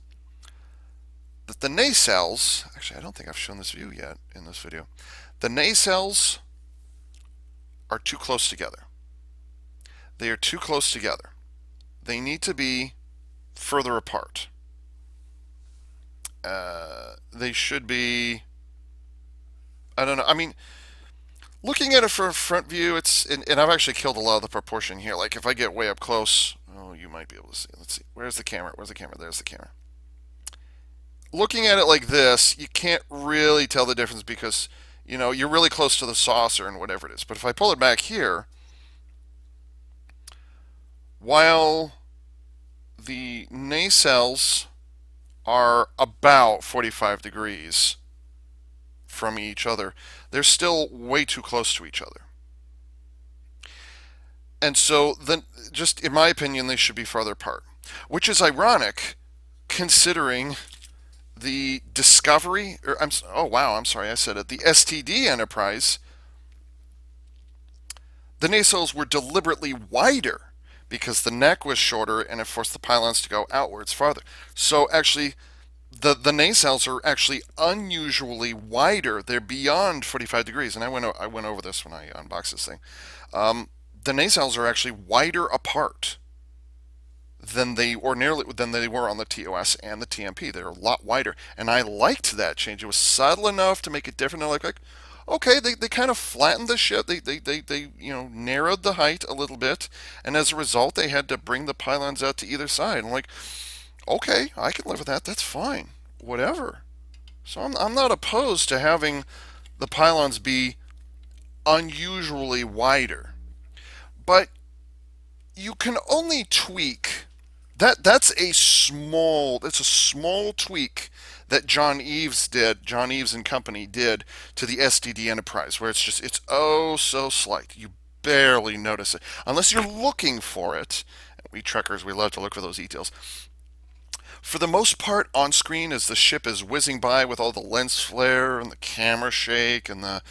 that the nacelles. Actually, I don't think I've shown this view yet in this video. The nacelles are too close together. They are too close together. They need to be further apart. They should be. I don't know. I mean, looking at it from a front view, and I've actually killed a lot of the proportion here. Like if I get way up close, oh, you might be able to see. Let's see. Where's the camera? Where's the camera? There's the camera. Looking at it like this, you can't really tell the difference because you're really close to the saucer and whatever it is. But if I pull it back here, while the nacelles are about 45 degrees from each other, they're still way too close to each other. And so then, just in my opinion, they should be farther apart, which is ironic considering the Discovery, or oh wow, I'm sorry, I said it, the STD Enterprise, the nacelles were deliberately wider because the neck was shorter and it forced the pylons to go outwards farther. So actually, the nacelles are actually unusually wider. They're beyond 45 degrees, and I went over this when I unboxed this thing. The nacelles are actually wider apart. than they were on the TOS and the TMP. They're a lot wider, and I liked that change. It was subtle enough to make it different. Like okay, they kind of flattened the ship. They narrowed the height a little bit, and as a result, they had to bring the pylons out to either side. I'm like, okay, I can live with that. That's fine, whatever. So I'm not opposed to having the pylons be unusually wider, but you can only tweak that's a small tweak that John Eaves and company did to the STD Enterprise, where it's oh so slight. You barely notice it unless you're looking for it. We trekkers, we love to look for those details. For the most part, on screen, as the ship is whizzing by with all the lens flare and the camera shake and the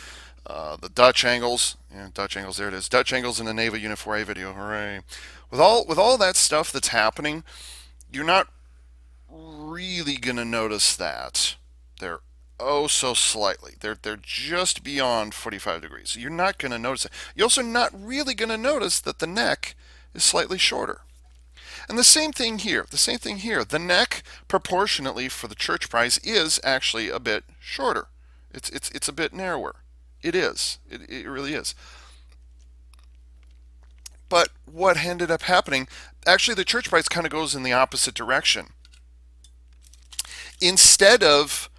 Dutch angles, yeah, Dutch angles, there it is, Dutch angles in the Neva Unit 4A video, hooray! With all that stuff that's happening, you're not really gonna notice that. They're oh so slightly. They're just beyond 45 degrees. You're not gonna notice it. You're also not really gonna notice that the neck is slightly shorter. And the same thing here. The same thing here. The neck, proportionately for the Churchprise, is actually a bit shorter. It's a bit narrower. It is. It really is. But what ended up happening, actually, the Churchprise kind of goes in the opposite direction. Instead of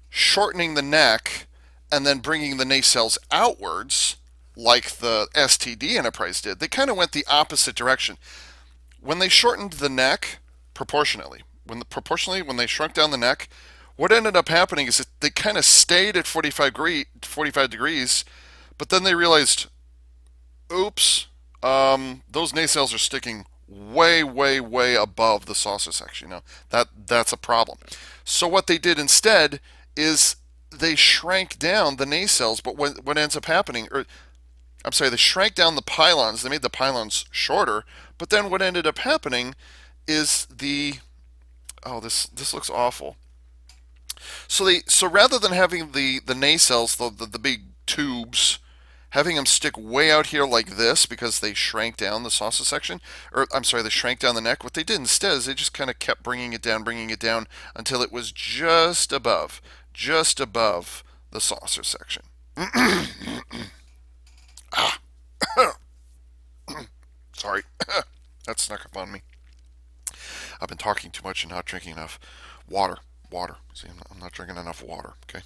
shortening the neck and then bringing the nacelles outwards, like the STD Enterprise did, they kind of went the opposite direction. When they shortened the neck proportionately, when they shrunk down the neck, what ended up happening is that they kind of stayed at 45 degrees, but then they realized, oops, those nacelles are sticking way, way, way above the saucer section. That's a problem. So what they did instead is they shrank down the nacelles, but what ends up happening, or I'm sorry, they shrank down the pylons. They made the pylons shorter, but then what ended up happening is this looks awful. So rather than having the nacelles, the big tubes, having them stick way out here like this because they shrank down the saucer section, or I'm sorry, they shrank down the neck. What they did instead is they just kind of kept bringing it down until it was just above the saucer section. Sorry, that snuck up on me. I've been talking too much and not drinking enough water. Water. See, I'm not drinking enough water. Okay.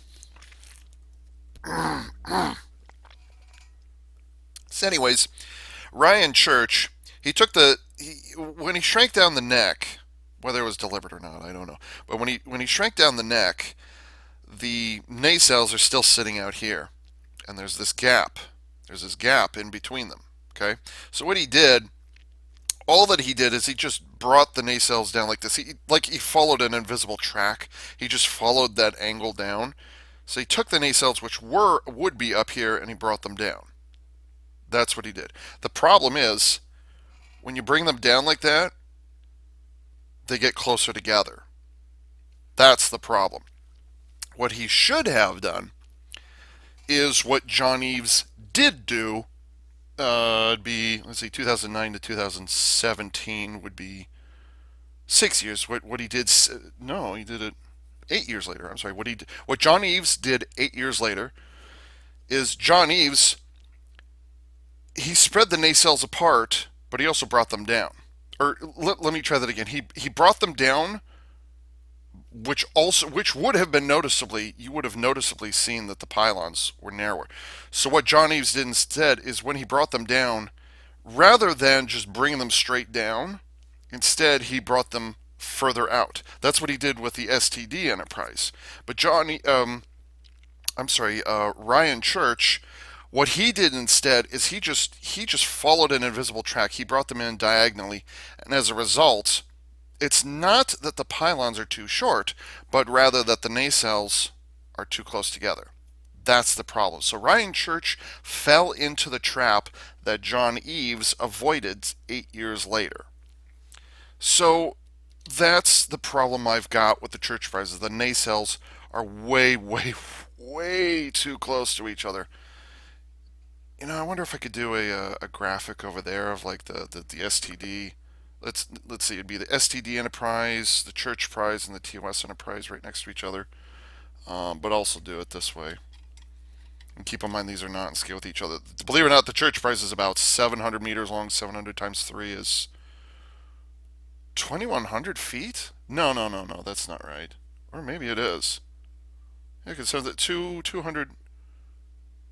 So, anyways, Ryan Church, when he shrank down the neck, whether it was deliberate or not, I don't know. But when he shrank down the neck, the nacelles are still sitting out here, and there's this gap. There's this gap in between them. Okay. So all that he did is he just brought the nacelles down like this. He followed an invisible track. He just followed that angle down. So he took the nacelles, which would be up here, and he brought them down. That's what he did. The problem is, when you bring them down like that, they get closer together. That's the problem. What he should have done is what John Eaves did do. It'd be, let's see, 2009 to 2017 would be 6 years. What he did? No, he did it 8 years later. I'm sorry. What John Eaves did 8 years later is John Eaves, he spread the nacelles apart, but he also brought them down. Or let me try that again. He brought them down, which would have been noticeably, you would have noticeably seen that the pylons were narrower. So what John Eaves did instead is when he brought them down, rather than just bringing them straight down, instead he brought them further out. That's what he did with the STD Enterprise. But Ryan Church, what he did instead is he just followed an invisible track. He brought them in diagonally, and as a result, it's not that the pylons are too short, but rather that the nacelles are too close together. That's the problem. So Ryan Church fell into the trap that John Eaves avoided 8 years later. So that's the problem I've got with the Churchprise. The nacelles are way, way, way too close to each other. I wonder if I could do a graphic over there of like the STD Let's see. It'd be the STD Enterprise, the Churchprise, and the TOS Enterprise right next to each other. But also do it this way. And keep in mind these are not in scale with each other. Believe it or not, the Churchprise is about 700 meters long. 700 times 3 is 2,100 feet? No, no, no, no. That's not right. Or maybe it is. Yeah, because so that 200.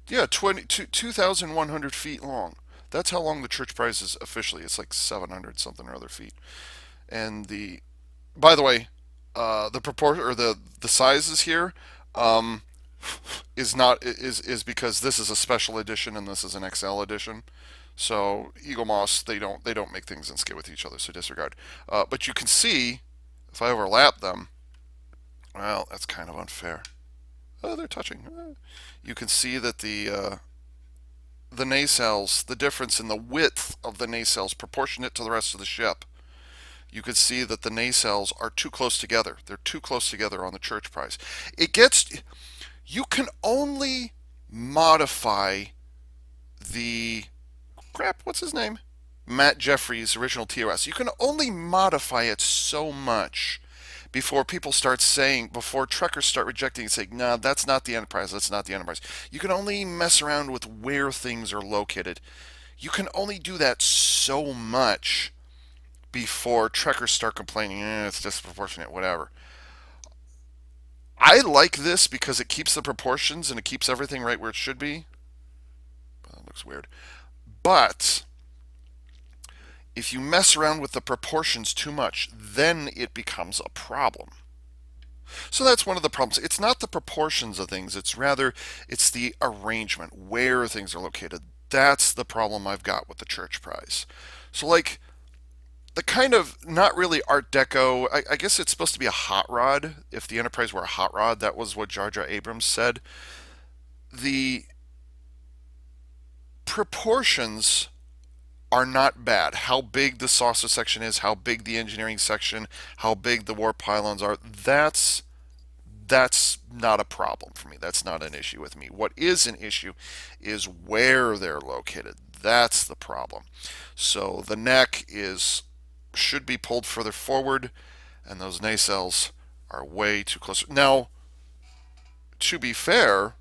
Yeah, 2,100 feet long. That's how long the Churchprise is officially. It's like 700 something or other feet. And the by the way, the proportion or the sizes here um, is because this is a special edition and this is an XL edition. So Eaglemoss they don't make things in scale with each other, so disregard. But you can see if I overlap them, well, that's kind of unfair. Oh, they're touching. You can see that the nacelles, the difference in the width of the nacelles proportionate to the rest of the ship. You could see that the nacelles are too close together. They're too close together on the Churchprise. It gets you can only modify the crap. What's his name? Matt Jeffries' original TOS. You can only modify it so much before people start saying, before truckers start rejecting and saying, no, that's not the Enterprise, that's not the Enterprise. You can only mess around with where things are located. You can only do that so much before truckers start complaining, it's disproportionate, whatever. I like this because it keeps the proportions and it keeps everything right where it should be. That looks weird. But if you mess around with the proportions too much, then it becomes a problem. So that's one of the problems. It's not the proportions of things, it's the arrangement, where things are located. That's the problem I've got with the Churchprise. So like the kind of not really Art Deco. I guess it's supposed to be a hot rod. If the Enterprise were a hot rod, that was what Jar Jar Abrams said. The proportions are not bad. How big the saucer section is, how big the engineering section, how big the warp pylons are. That's not a problem for me. That's not an issue with me. What is an issue is where they're located. That's the problem. So the neck is should be pulled further forward, and those nacelles are way too close. Now, to be fair,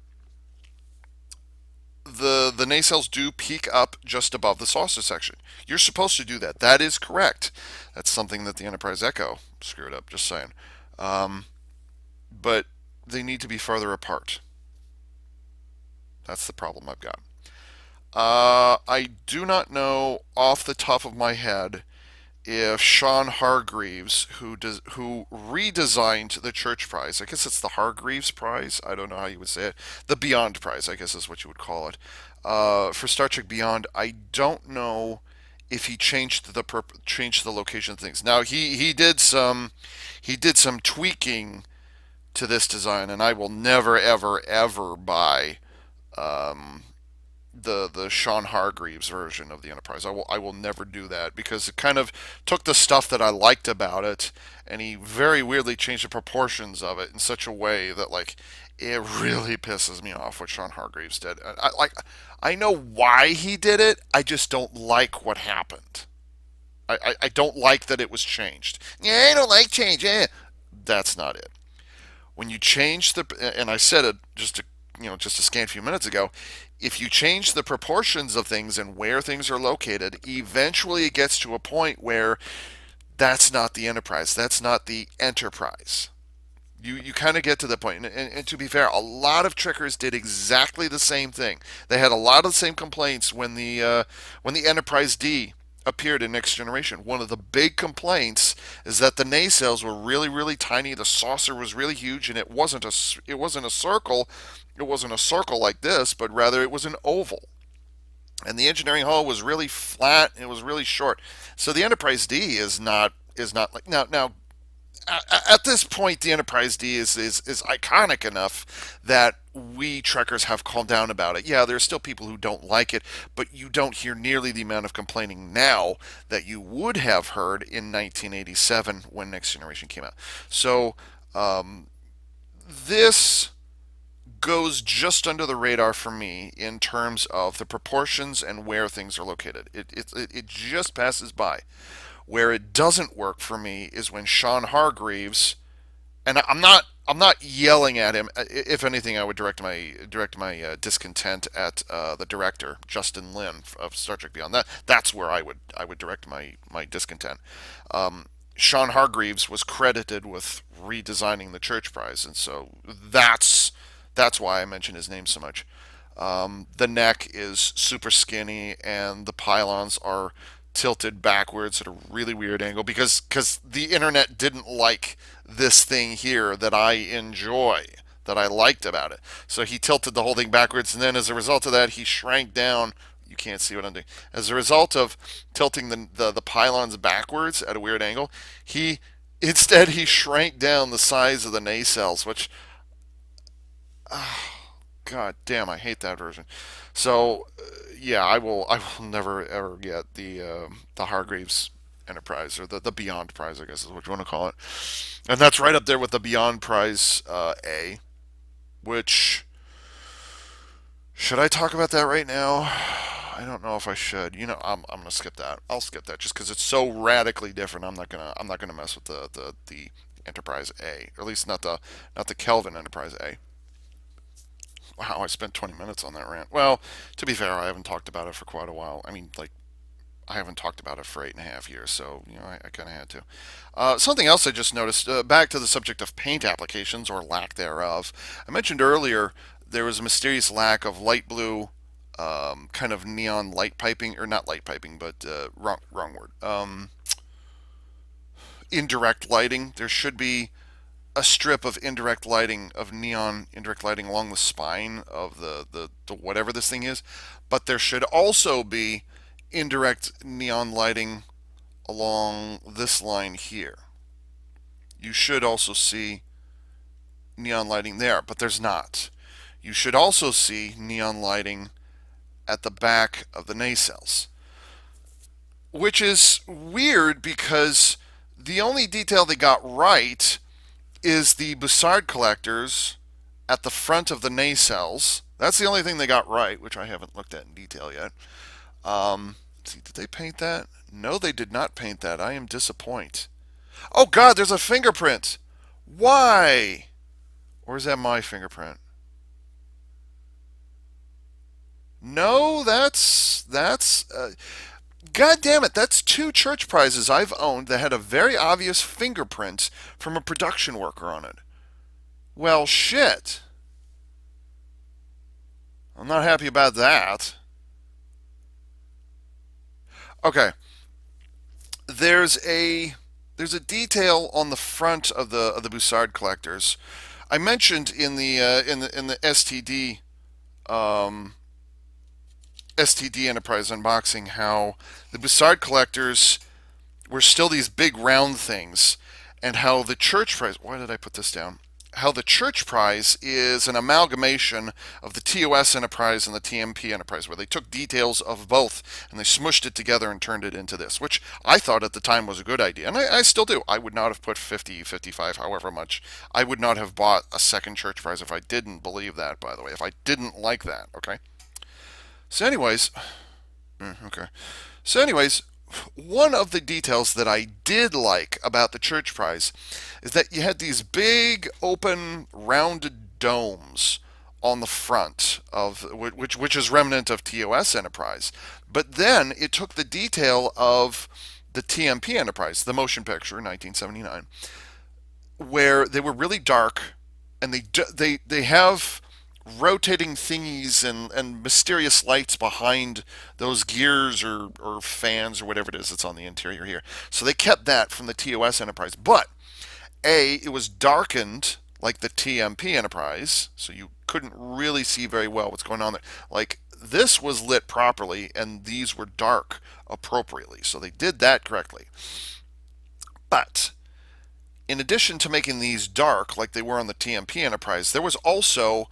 the nacelles do peak up just above the saucer section. You're supposed to do that. That is correct. That's something that the Enterprise Echo screwed up. Just saying. Um, but they need to be farther apart. That's the problem I've got. I do not know off the top of my head if Sean Hargreaves, who redesigned the Churchprise, I guess it's the Hargreaves Prize. I don't know how you would say it. The Beyond Prize, I guess is what you would call it. For Star Trek Beyond, I don't know if he changed the location of things. Now he did some tweaking to this design, and I will never ever ever buy um, the Sean Hargreaves version of the Enterprise. I will never do that because it kind of took the stuff that I liked about it, and he very weirdly changed the proportions of it in such a way that like it really pisses me off what Sean Hargreaves did. I know why he did it. I just don't like what happened. I don't like that it was changed. Yeah, I don't like change. That's not it. When you change and I said it just a scant few minutes ago, if you change the proportions of things and where things are located, eventually it gets to a point where that's not the Enterprise. That's not the Enterprise. You kind of get to the point. And to be fair, a lot of Trekkers did exactly the same thing. They had a lot of the same complaints when the Enterprise D appeared in Next Generation. One of the big complaints is that the nacelles were really, really tiny. The saucer was really huge, and it wasn't a circle. It wasn't a circle like this, but rather it was an oval. And the engineering hull was really flat. And it was really short. So the Enterprise D is not like now. At this point, the Enterprise D is iconic enough that we Trekkers have called down about it. Yeah, there are still people who don't like it, but you don't hear nearly the amount of complaining now that you would have heard in 1987 when Next Generation came out. So this goes just under the radar for me in terms of the proportions and where things are located. It just passes by. Where it doesn't work for me is when Sean Hargreaves, and I'm not yelling at him. If anything, I would direct my discontent at the director, Justin Lin of Star Trek Beyond. That's where I would direct my discontent. Um, Sean Hargreaves was credited with redesigning the Churchprise, and so that's why I mention his name so much. The neck is super skinny, and the pylons are tilted backwards at a really weird angle because the internet didn't like this thing here that I enjoy, that I liked about it. So he tilted the whole thing backwards, and then as a result of that, he shrank down. You can't see what I'm doing. As a result of tilting the pylons backwards at a weird angle, he instead he shrank down the size of the nacelles, which God damn, I hate that version. So, yeah, I will never ever get the Hargreaves Enterprise, or the Beyond Prize, I guess is what you want to call it. And that's right up there with the Beyond Prize A, which should I talk about that right now? I don't know if I should. I'm gonna skip that. I'll skip that just because it's so radically different. I'm not gonna mess with the Enterprise A, or at least not the Kelvin Enterprise A. Wow, I spent 20 minutes on that rant. Well, to be fair, I haven't talked about it for quite a while. I mean, like, I haven't talked about it for 8.5 years, so, I kind of had to. Something else I just noticed, back to the subject of paint applications, or lack thereof. I mentioned earlier there was a mysterious lack of light blue, kind of neon light piping, or not light piping, but wrong word. Indirect lighting. There should be a strip of indirect lighting, of neon indirect lighting along the spine of the whatever this thing is, but there should also be indirect neon lighting along this line here. You should also see neon lighting there, but there's not. You should also see neon lighting at the back of the nacelles, which is weird because the only detail they got right is the Bussard collectors at the front of the nacelles. That's the only thing they got right, which I haven't looked at in detail yet. Let's see, did they paint that? No, they did not paint that. I am disappointed. Oh God, there's a fingerprint. Why? Or is that my fingerprint? No, that's. God damn it! That's two church prizes I've owned that had a very obvious fingerprint from a production worker on it. Well, shit. I'm not happy about that. Okay, there's a there's a detail on the front of the Bussard collectors. I mentioned in the um, STD Enterprise unboxing how the Bussard collectors were still these big round things, and how the church prize. Why did I put this down? How the church prize is an amalgamation of the TOS Enterprise and the TMP Enterprise, where they took details of both and they smushed it together and turned it into this, which I thought at the time was a good idea. And I still do. I would not have put 50, 55, however much. I would not have bought a second church prize if I didn't believe that, by the way, if I didn't like that, okay? So, anyways, okay. So, anyways, one of the details that I did like about the church prize is that you had these big, open, rounded domes on the front of which is remnant of TOS Enterprise. But then it took the detail of the TMP Enterprise, the motion picture, 1979, where they were really dark, and they have rotating thingies and mysterious lights behind those gears or fans or whatever it is that's on the interior here. So they kept that from the TOS Enterprise. But it was darkened like the TMP Enterprise, so you couldn't really see very well what's going on there. Like, this was lit properly, and these were dark appropriately. So they did that correctly. But in addition to making these dark like they were on the TMP Enterprise, there was also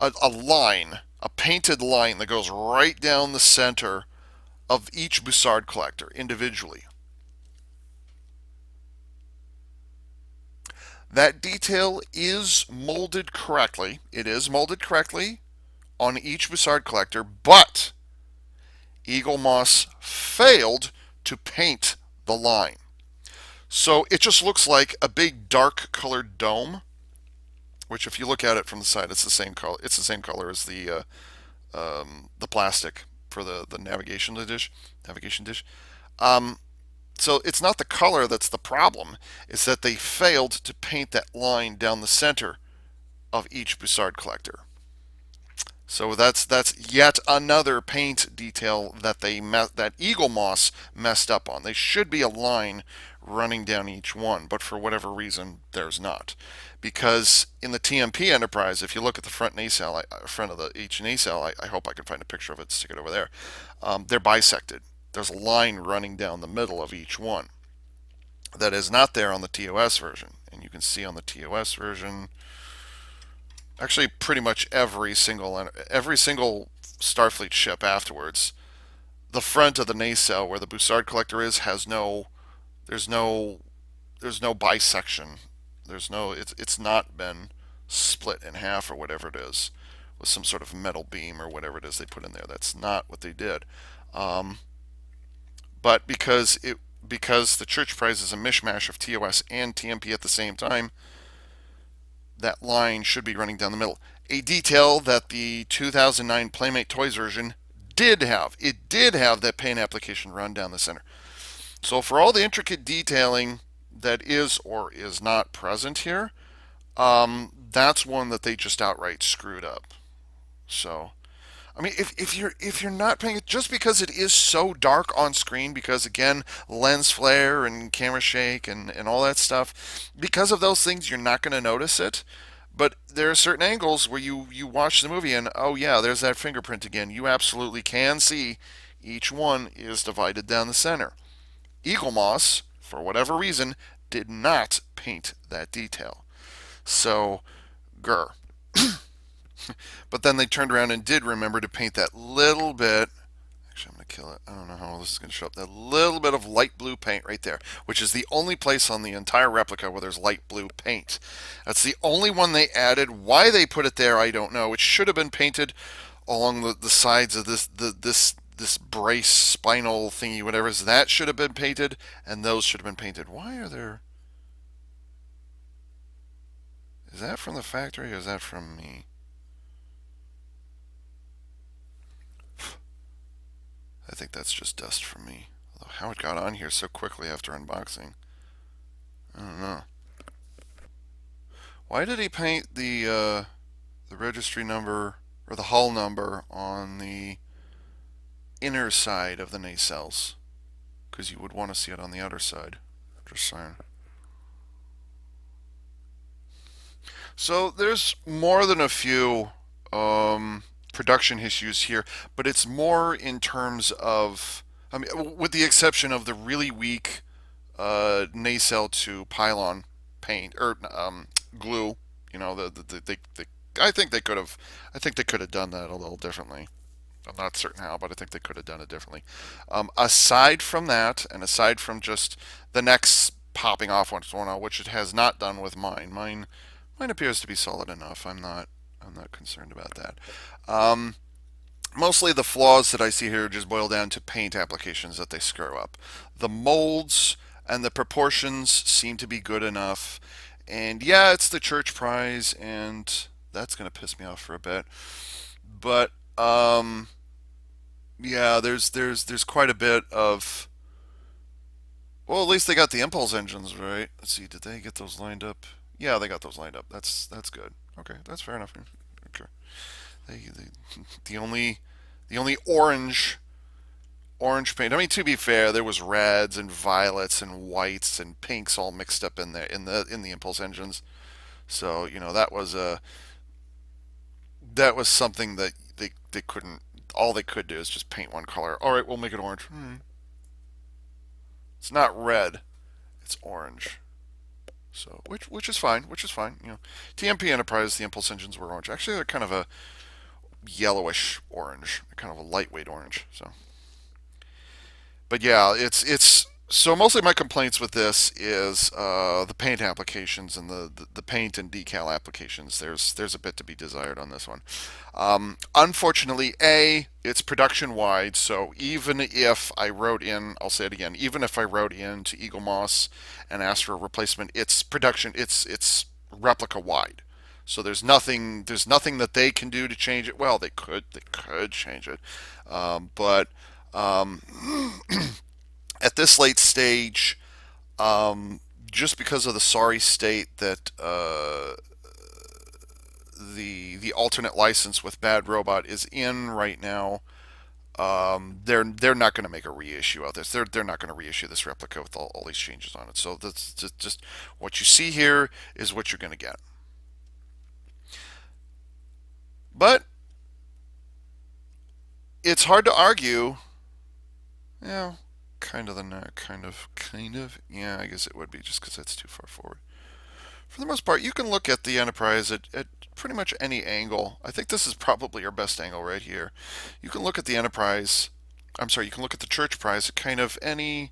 a line, a painted line that goes right down the center of each Bussard collector individually. That detail is molded correctly. It is molded correctly on each Bussard collector, but Eaglemoss failed to paint the line. So it just looks like a big dark colored dome, which if you look at it from the side, it's the same color. It's the same color as the plastic for the navigation dish. Um, so it's not the color that's the problem. It's that they failed to paint that line down the center of each Bussard collector. So that's yet another paint detail that that Eaglemoss messed up on. They should be a line running down each one, but for whatever reason, there's not. Because in the TMP Enterprise, if you look at the front nacelle, front of the each nacelle, I hope I can find a picture of it, stick it over there. They're bisected. There's a line running down the middle of each one that is not there on the TOS version, and you can see on the TOS version actually pretty much every single Starfleet ship afterwards. The front of the nacelle where the Bussard collector is has no there's no there's no bisection. It's not been split in half or whatever it is with some sort of metal beam or whatever it is they put in there. That's not what they did. Um, but because the Churchprise is a mishmash of TOS and TMP at the same time, that line should be running down the middle. A detail that the 2009 Playmate Toys version did have. It did have that paint application run down the center. So for all the intricate detailing that is or is not present here, that's one that they just outright screwed up. So I mean, if you're not paying it, just because it is so dark on screen, because again, lens flare and camera shake and all that stuff, because of those things, you're not going to notice it. But there are certain angles where you watch the movie and oh yeah, there's that fingerprint again. You absolutely can see each one is divided down the center. Eaglemoss, for whatever reason, did not paint that detail. So, grr. But then they turned around and did remember to paint that little bit. Actually, I'm going to kill it. I don't know how this is going to show up. That little bit of light blue paint right there, which is the only place on the entire replica where there's light blue paint. That's the only one they added. Why they put it there, I don't know. It should have been painted along the sides of this brace spinal thingy, whatever it is. That should have been painted, and those should have been painted. Why are there? Is that from the factory or is that from me? I think that's just dust from me. Although how it got on here so quickly after unboxing, I don't know. Why did he paint the registry number or the hull number on the inner side of the nacelles? Because you would want to see it on the outer side. Just saying. So there's more than a few production issues here, but it's more in terms of, I mean, with the exception of the really weak nacelle to pylon paint or glue. You know, I think they could have, I think they could have done that a little differently. I'm not certain how, but I think they could have done it differently. Aside from that, and aside from just the necks popping off once in a while, which it has not done with mine. Mine appears to be solid enough. I'm not concerned about that. Um, Mostly the flaws that I see here just boil down to paint applications that they screw up. The molds and the proportions seem to be good enough. And yeah, it's the Churchprise, and that's going to piss me off for a bit. But yeah, there's quite a bit of. Well, at least they got the impulse engines right. Let's see, did they get those lined up? Yeah, they got those lined up. That's good. Okay, that's fair enough. Okay. The only orange paint. I mean, to be fair, there was reds and violets and whites and pinks all mixed up in there in the impulse engines. So that was something that they couldn't. All they could do is just paint one color. All right, we'll make it orange. It's not red. It's orange. So which is fine. Which is fine. You know, TMP Enterprise, the impulse engines were orange. Actually, they're kind of a yellowish orange, kind of a lightweight orange. So, but yeah, it's so mostly my complaints with this is the paint applications and the paint and decal applications. There's a bit to be desired on this one. Unfortunately, It's production wide, so even if I wrote in, I'll say it again, even if I wrote in to Eaglemoss and asked for a replacement, it's production, it's replica wide. So there's nothing that they can do to change it. Well, they could change it, but um, at this late stage, um, just because of the sorry state that the alternate license with Bad Robot is in right now, they're not going to make a reissue of this. They're not going to reissue this replica with all these changes on it. So that's just what you see here is what you're going to get. But it's hard to argue. Yeah, kind of the kind of. Yeah, I guess it would be just because that's too far forward. For the most part, you can look at the Enterprise at pretty much any angle. I think this is probably your best angle right here. You can look at the Enterprise. I'm sorry, you can look at the Churchprise at kind of any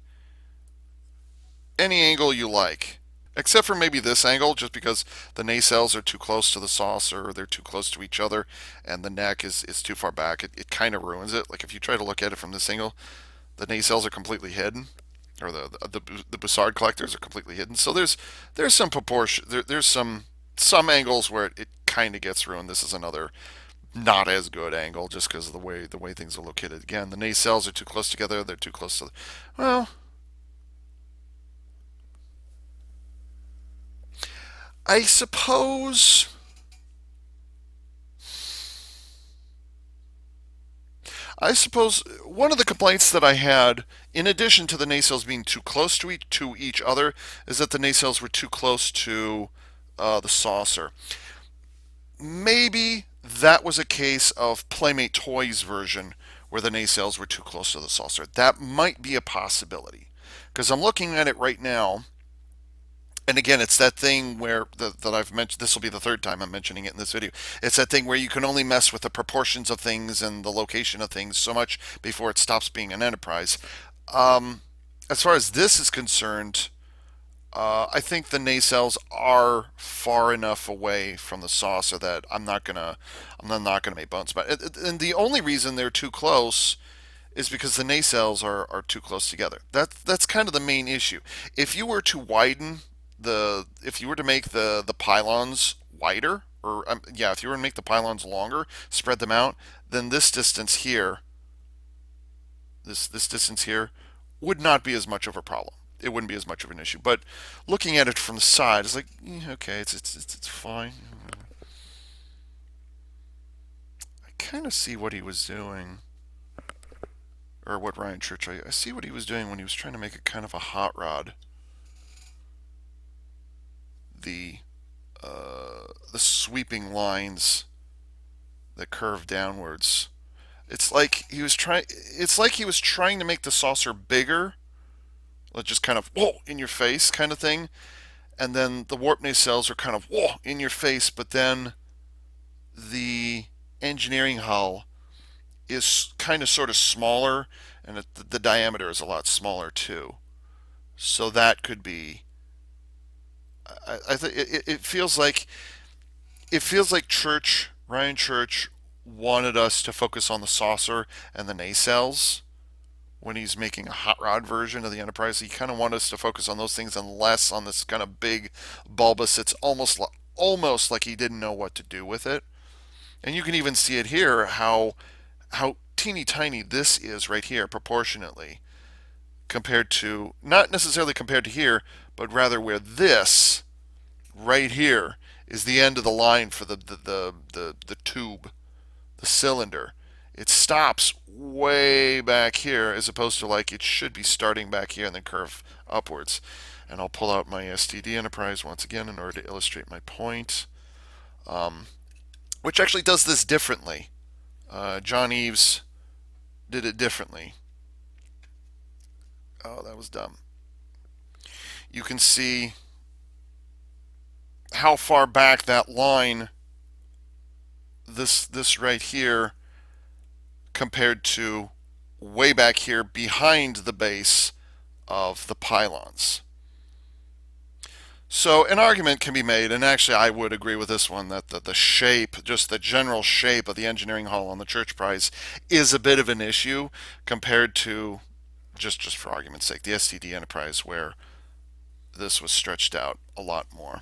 angle you like, except for maybe this angle, just because the nacelles are too close to the saucer, or they're too close to each other, and the neck is too far back. It kind of ruins it. Like if you try to look at it from this angle, the nacelles are completely hidden, or the Bussard collectors are completely hidden. So there's some proportion. There's some angles where it kind of gets ruined. This is another not as good angle just because of the way things are located. Again, the nacelles are too close together. They're too close to well, I suppose I suppose one of the complaints that I had, in addition to the nacelles being too close to each other, is that the nacelles were too close to the saucer. Maybe that was a case of Playmate Toys version where the nacelles were too close to the saucer. That might be a possibility because I'm looking at it right now. And again, it's that thing where that I've mentioned. This will be the third time I'm mentioning it in this video. It's that thing where you can only mess with the proportions of things and the location of things so much before it stops being an enterprise. Um, as far as this is concerned, I think the nacelles are far enough away from the saucer that I'm not gonna make bones about it. And the only reason they're too close is because the nacelles are too close together. That's kind of the main issue. If you were to widen if you were to make the pylons wider, or yeah, if you were to make the pylons longer, spread them out, then this distance here would not be as much of a problem. It wouldn't be as much of an issue. But looking at it from the side, it's like okay, it's fine. I kind of see what he was doing, or what Ryan Church. I see what he was doing when he was trying to make it kind of a hot rod. The the sweeping lines that curve downwards. It's like he was trying to make the saucer bigger, like just kind of whoa in your face kind of thing, and then the warp nacelles are kind of whoa in your face, but then the engineering hull is kind of sort of smaller, and the diameter is a lot smaller too. So that could be. I think it feels like Ryan Church wanted us to focus on the saucer and the nacelles when he's making a hot rod version of the Enterprise. He kind of wanted us to focus on those things and less on this kind of big bulbous. It's almost like he didn't know what to do with it. And you can even see it here how teeny tiny this is right here proportionately compared to, not necessarily compared to here, but rather where this right here is the end of the line for the tube, the cylinder. It stops way back here as opposed to like it should be starting back here and then curve upwards. And I'll pull out my STD Enterprise once again in order to illustrate my point, which actually does this differently. John Eves did it differently. Oh, that was dumb. You can see how far back that line, this right here, compared to way back here behind the base of the pylons. So an argument can be made, and actually I would agree with this one, that the shape, just the general shape of the engineering hall on the Church Prize is a bit of an issue compared to, just for argument's sake, the STD Enterprise, where this was stretched out a lot more.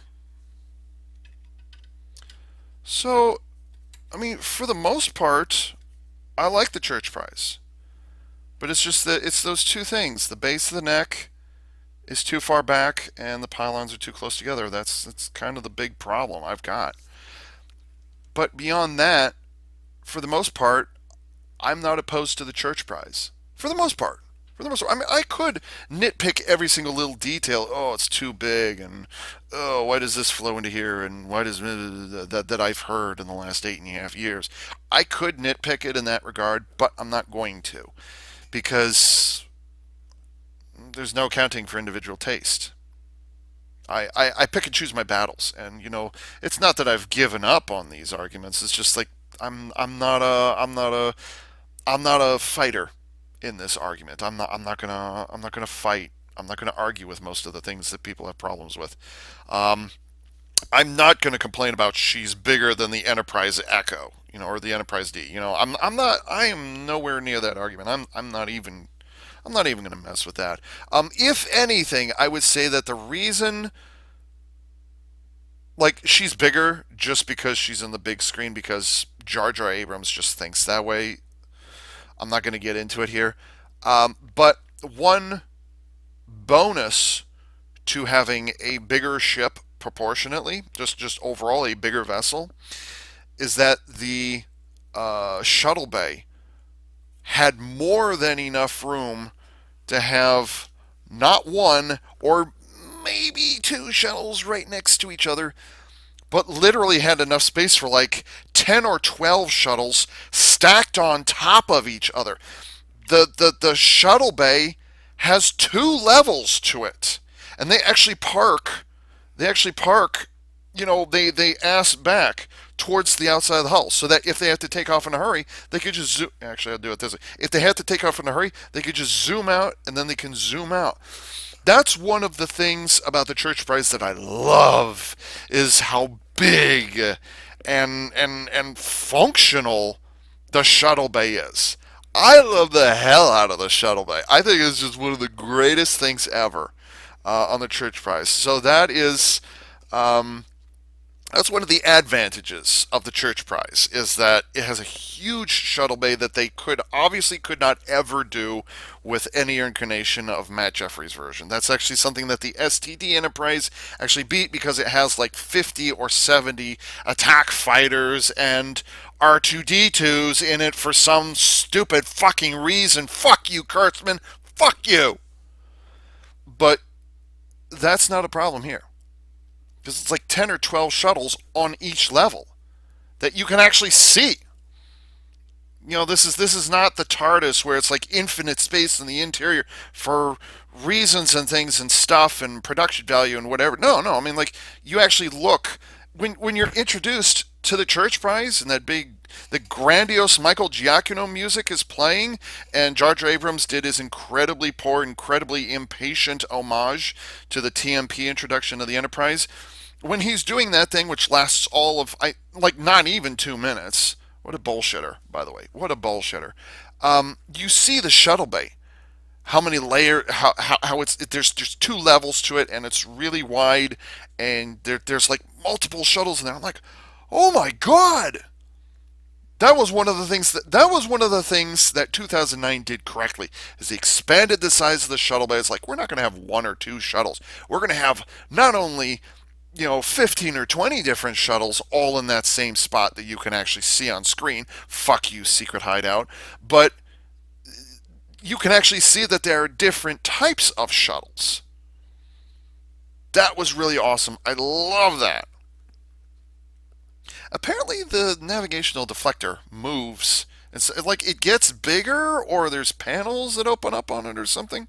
So, I mean, for the most part, I like the Church Prize. But it's just that it's those two things. The base of the neck is too far back and the pylons are too close together. That's kind of the big problem I've got. But beyond that, for the most part, I'm not opposed to the Church Prize. For the most part. For the most part. I mean, I could nitpick every single little detail. Oh, it's too big, and oh, why does this flow into here, and why does that I've heard in the last 8.5 years. I could nitpick it in that regard, but I'm not going to because there's no accounting for individual taste. I pick and choose my battles, and it's not that I've given up on these arguments. It's just like I'm not a fighter in this argument. I'm not gonna fight. I'm not gonna argue with most of the things that people have problems with. Um, I'm not gonna complain about she's bigger than the Enterprise Echo, or the Enterprise D. I'm not. I am nowhere near that argument. I'm not even going to mess with that. If anything, I would say that the reason, like, she's bigger just because she's in the big screen because Jar Jar Abrams just thinks that way. I'm not going to get into it here. But one bonus to having a bigger ship proportionately, just overall a bigger vessel, is that the shuttle bay had more than enough room to have not one or maybe two shuttles right next to each other, but literally had enough space for like 10 or 12 shuttles stacked on top of each other. The shuttle bay has two levels to it, and they actually park, they ass back towards the outside of the hull so that if they have to take off in a hurry, they could just zoom. Actually, I'll do it this way. If they have to take off in a hurry, they could just zoom out and then they can zoom out. That's one of the things about the Church Prize that I love is how big and functional the shuttle bay is. I love the hell out of the shuttle bay. I think it's just one of the greatest things ever on the Church Prize. So um, that's one of the advantages of the Church Prize is that it has a huge shuttle bay that they could not ever do with any incarnation of Matt Jeffries' version. That's actually something that the STD Enterprise actually beat because it has like 50 or 70 attack fighters and R2D2s in it for some stupid fucking reason. Fuck you, Kurtzman. Fuck you. But that's not a problem here because it's like 10 or 12 shuttles on each level that you can actually see. This is not the TARDIS where it's like infinite space in the interior for reasons and things and stuff and production value and whatever. No, no. I mean, like, you actually look when you're introduced to the Church Prize and the grandiose Michael Giacchino music is playing, and Jar Jar Abrams did his incredibly poor, incredibly impatient homage to the TMP introduction of the Enterprise. When he's doing that thing, which lasts all of like not even 2 minutes. What a bullshitter, by the way. What a bullshitter. You see the shuttle bay. How many layer? How it's there's two levels to it, and it's really wide, and there's like multiple shuttles in there. I'm like, oh my god! That was one of the things that 2009 did correctly. Is they expanded the size of the shuttle bay. It's like we're not going to have one or two shuttles. We're going to have not only 15 or 20 different shuttles all in that same spot that you can actually see on screen. Fuck you, Secret Hideout. But you can actually see that there are different types of shuttles. That was really awesome. I love that. Apparently, the navigational deflector moves. It's like it gets bigger, or there's panels that open up on it, or something.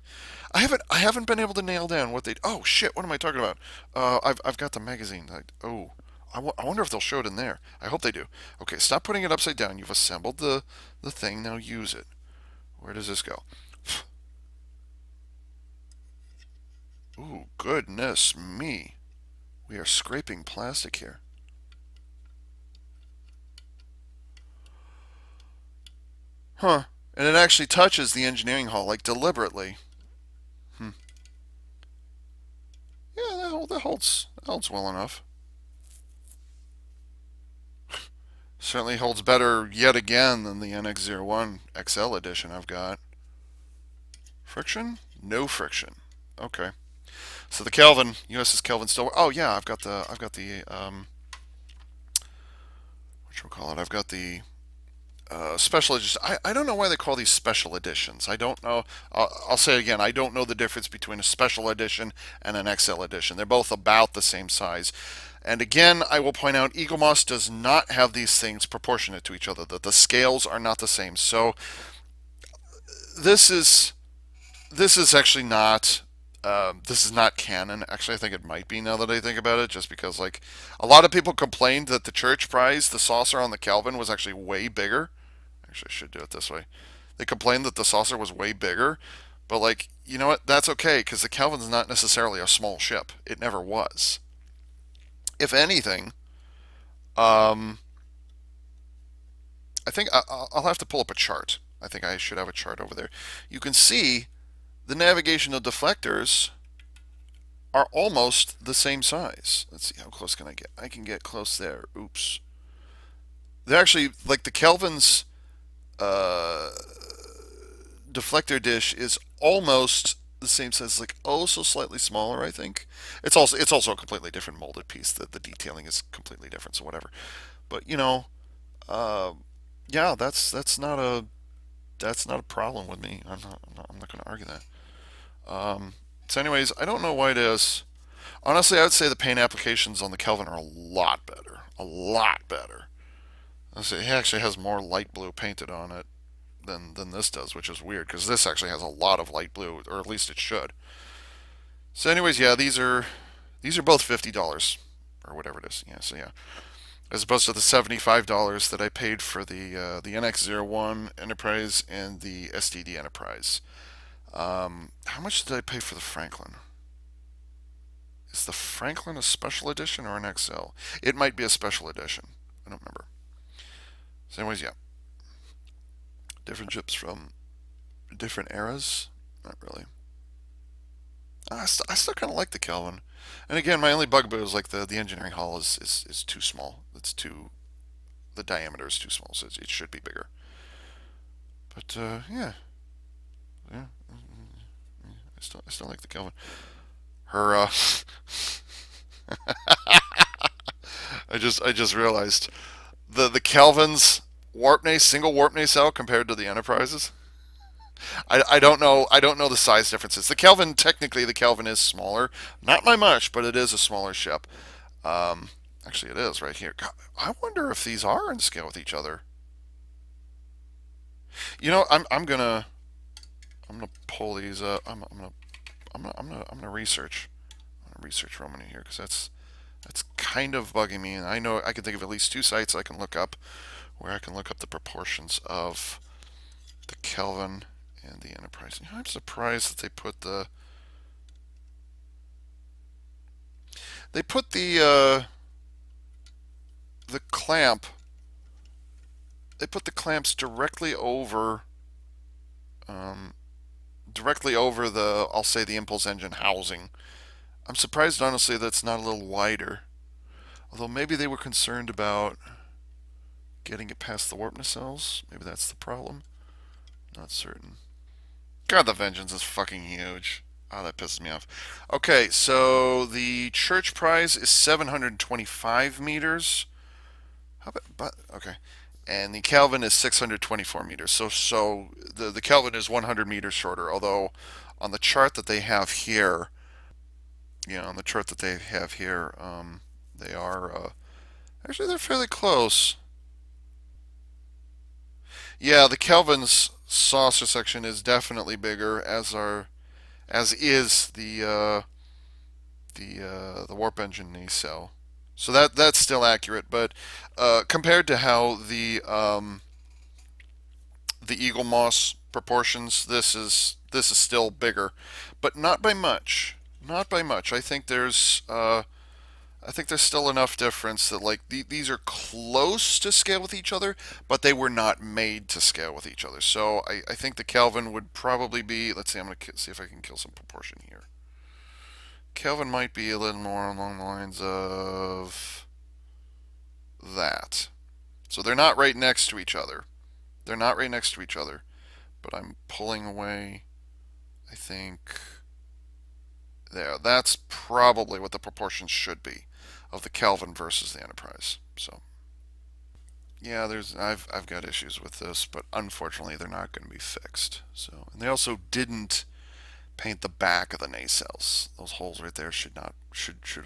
I haven't been able to nail down what they. Oh shit! What am I talking about? I've got the magazine. I wonder if they'll show it in there. I hope they do. Okay, stop putting it upside down. You've assembled the thing. Now use it. Where does this go? Ooh, goodness me. We are scraping plastic here. Huh. And it actually touches the engineering hall, like deliberately. Hmm. Yeah, that holds well enough. Certainly holds better yet again than the NX01 XL edition I've got. Friction? No friction. Okay. So the Kelvin U.S.S. Kelvin still. Oh yeah, I've got the what you call it? I've got the special edition. I don't know why they call these special editions. I don't know. I'll say it again. I don't know the difference between a special edition and an XL edition. They're both about the same size. And again, I will point out Eaglemoss does not have these things proportionate to each other. That the scales are not the same. So this is this is actually not. This is not canon. Actually, I think it might be now that I think about it, just because like a lot of people complained that the Churchprise, the saucer on the Kelvin, was actually way bigger. Actually, I should do it this way. They complained that the saucer was way bigger, but like, you know what? That's okay because the Kelvin's not necessarily a small ship. It never was. If anything, um, I think will have to pull up a chart. I think I should have a chart over there. You can see the navigational deflectors are almost the same size. Let's see how close can I get. I can get close there. Oops. They're actually like the Kelvin's uh, deflector dish is almost the same size, like oh so slightly smaller. I think it's also a completely different molded piece. The detailing is completely different, so whatever. But uh, yeah, that's not a problem with me. I'm not going to argue that. So, anyways, I don't know why it is. Honestly, I would say the paint applications on the Kelvin are a lot better. A lot better. I say he actually has more light blue painted on it than this does, which is weird because this actually has a lot of light blue, or at least it should. So, anyways, yeah, these are both $50 or whatever it is. Yeah, so yeah, as opposed to the $75 that I paid for the NX01 Enterprise and the STD Enterprise. How much did I pay for the Franklin? Is the Franklin a special edition or an XL? It might be a special edition. I don't remember. So, anyways, yeah, different ships from different eras. Not really. I still kind of like the Kelvin. And again, my only bugaboo is like the engineering hall is too small. It's too the diameter is too small, so it should be bigger. But yeah, yeah, I still like the Kelvin. Her I just realized the Kelvin's warp nacelle, single warp nacelle compared to the Enterprises. I don't know the size differences. The Kelvin is smaller, not by much, but it is a smaller ship. Um, Actually, it is right here. God, I wonder if these are in scale with each other. I'm gonna pull these up. I'm gonna research. I'm gonna research Romany here because that's kind of bugging me, and I know I can think of at least two sites I can look up where I can look up the proportions of the Kelvin and the Enterprise. I'm surprised that the clamp. They put the clamps um, directly over the, I'll say, the impulse engine housing. I'm surprised, honestly, that's not a little wider. Although maybe they were concerned about getting it past the warp nacelles. Maybe that's the problem. Not certain. God, the Vengeance is fucking huge. Oh, that pisses me off. Okay, so the Churchprise is 725 meters. How about, okay. And the Kelvin is 624 meters. So the Kelvin is 100 meters shorter. Although on the chart that they have here, on the chart that they have here, they are actually they're fairly close. Yeah, the Kelvin's saucer section is definitely bigger, as is the warp engine nacelle. So that's still accurate, but compared to how the Eaglemoss proportions, this is still bigger, but not by much. Not by much. I think there's I think there's still enough difference that like these are close to scale with each other, but they were not made to scale with each other. So I think the Kelvin would probably be. Let's see. I'm gonna see if I can kill some proportion here. Kelvin might be a little more along the lines of that. So they're not right next to each other. They're not right next to each other, but I'm pulling away. I think there. That's probably what the proportions should be of the Kelvin versus the Enterprise. So yeah, I've got issues with this, but unfortunately they're not going to be fixed. So and they also didn't paint the back of the nacelles. Those holes right there should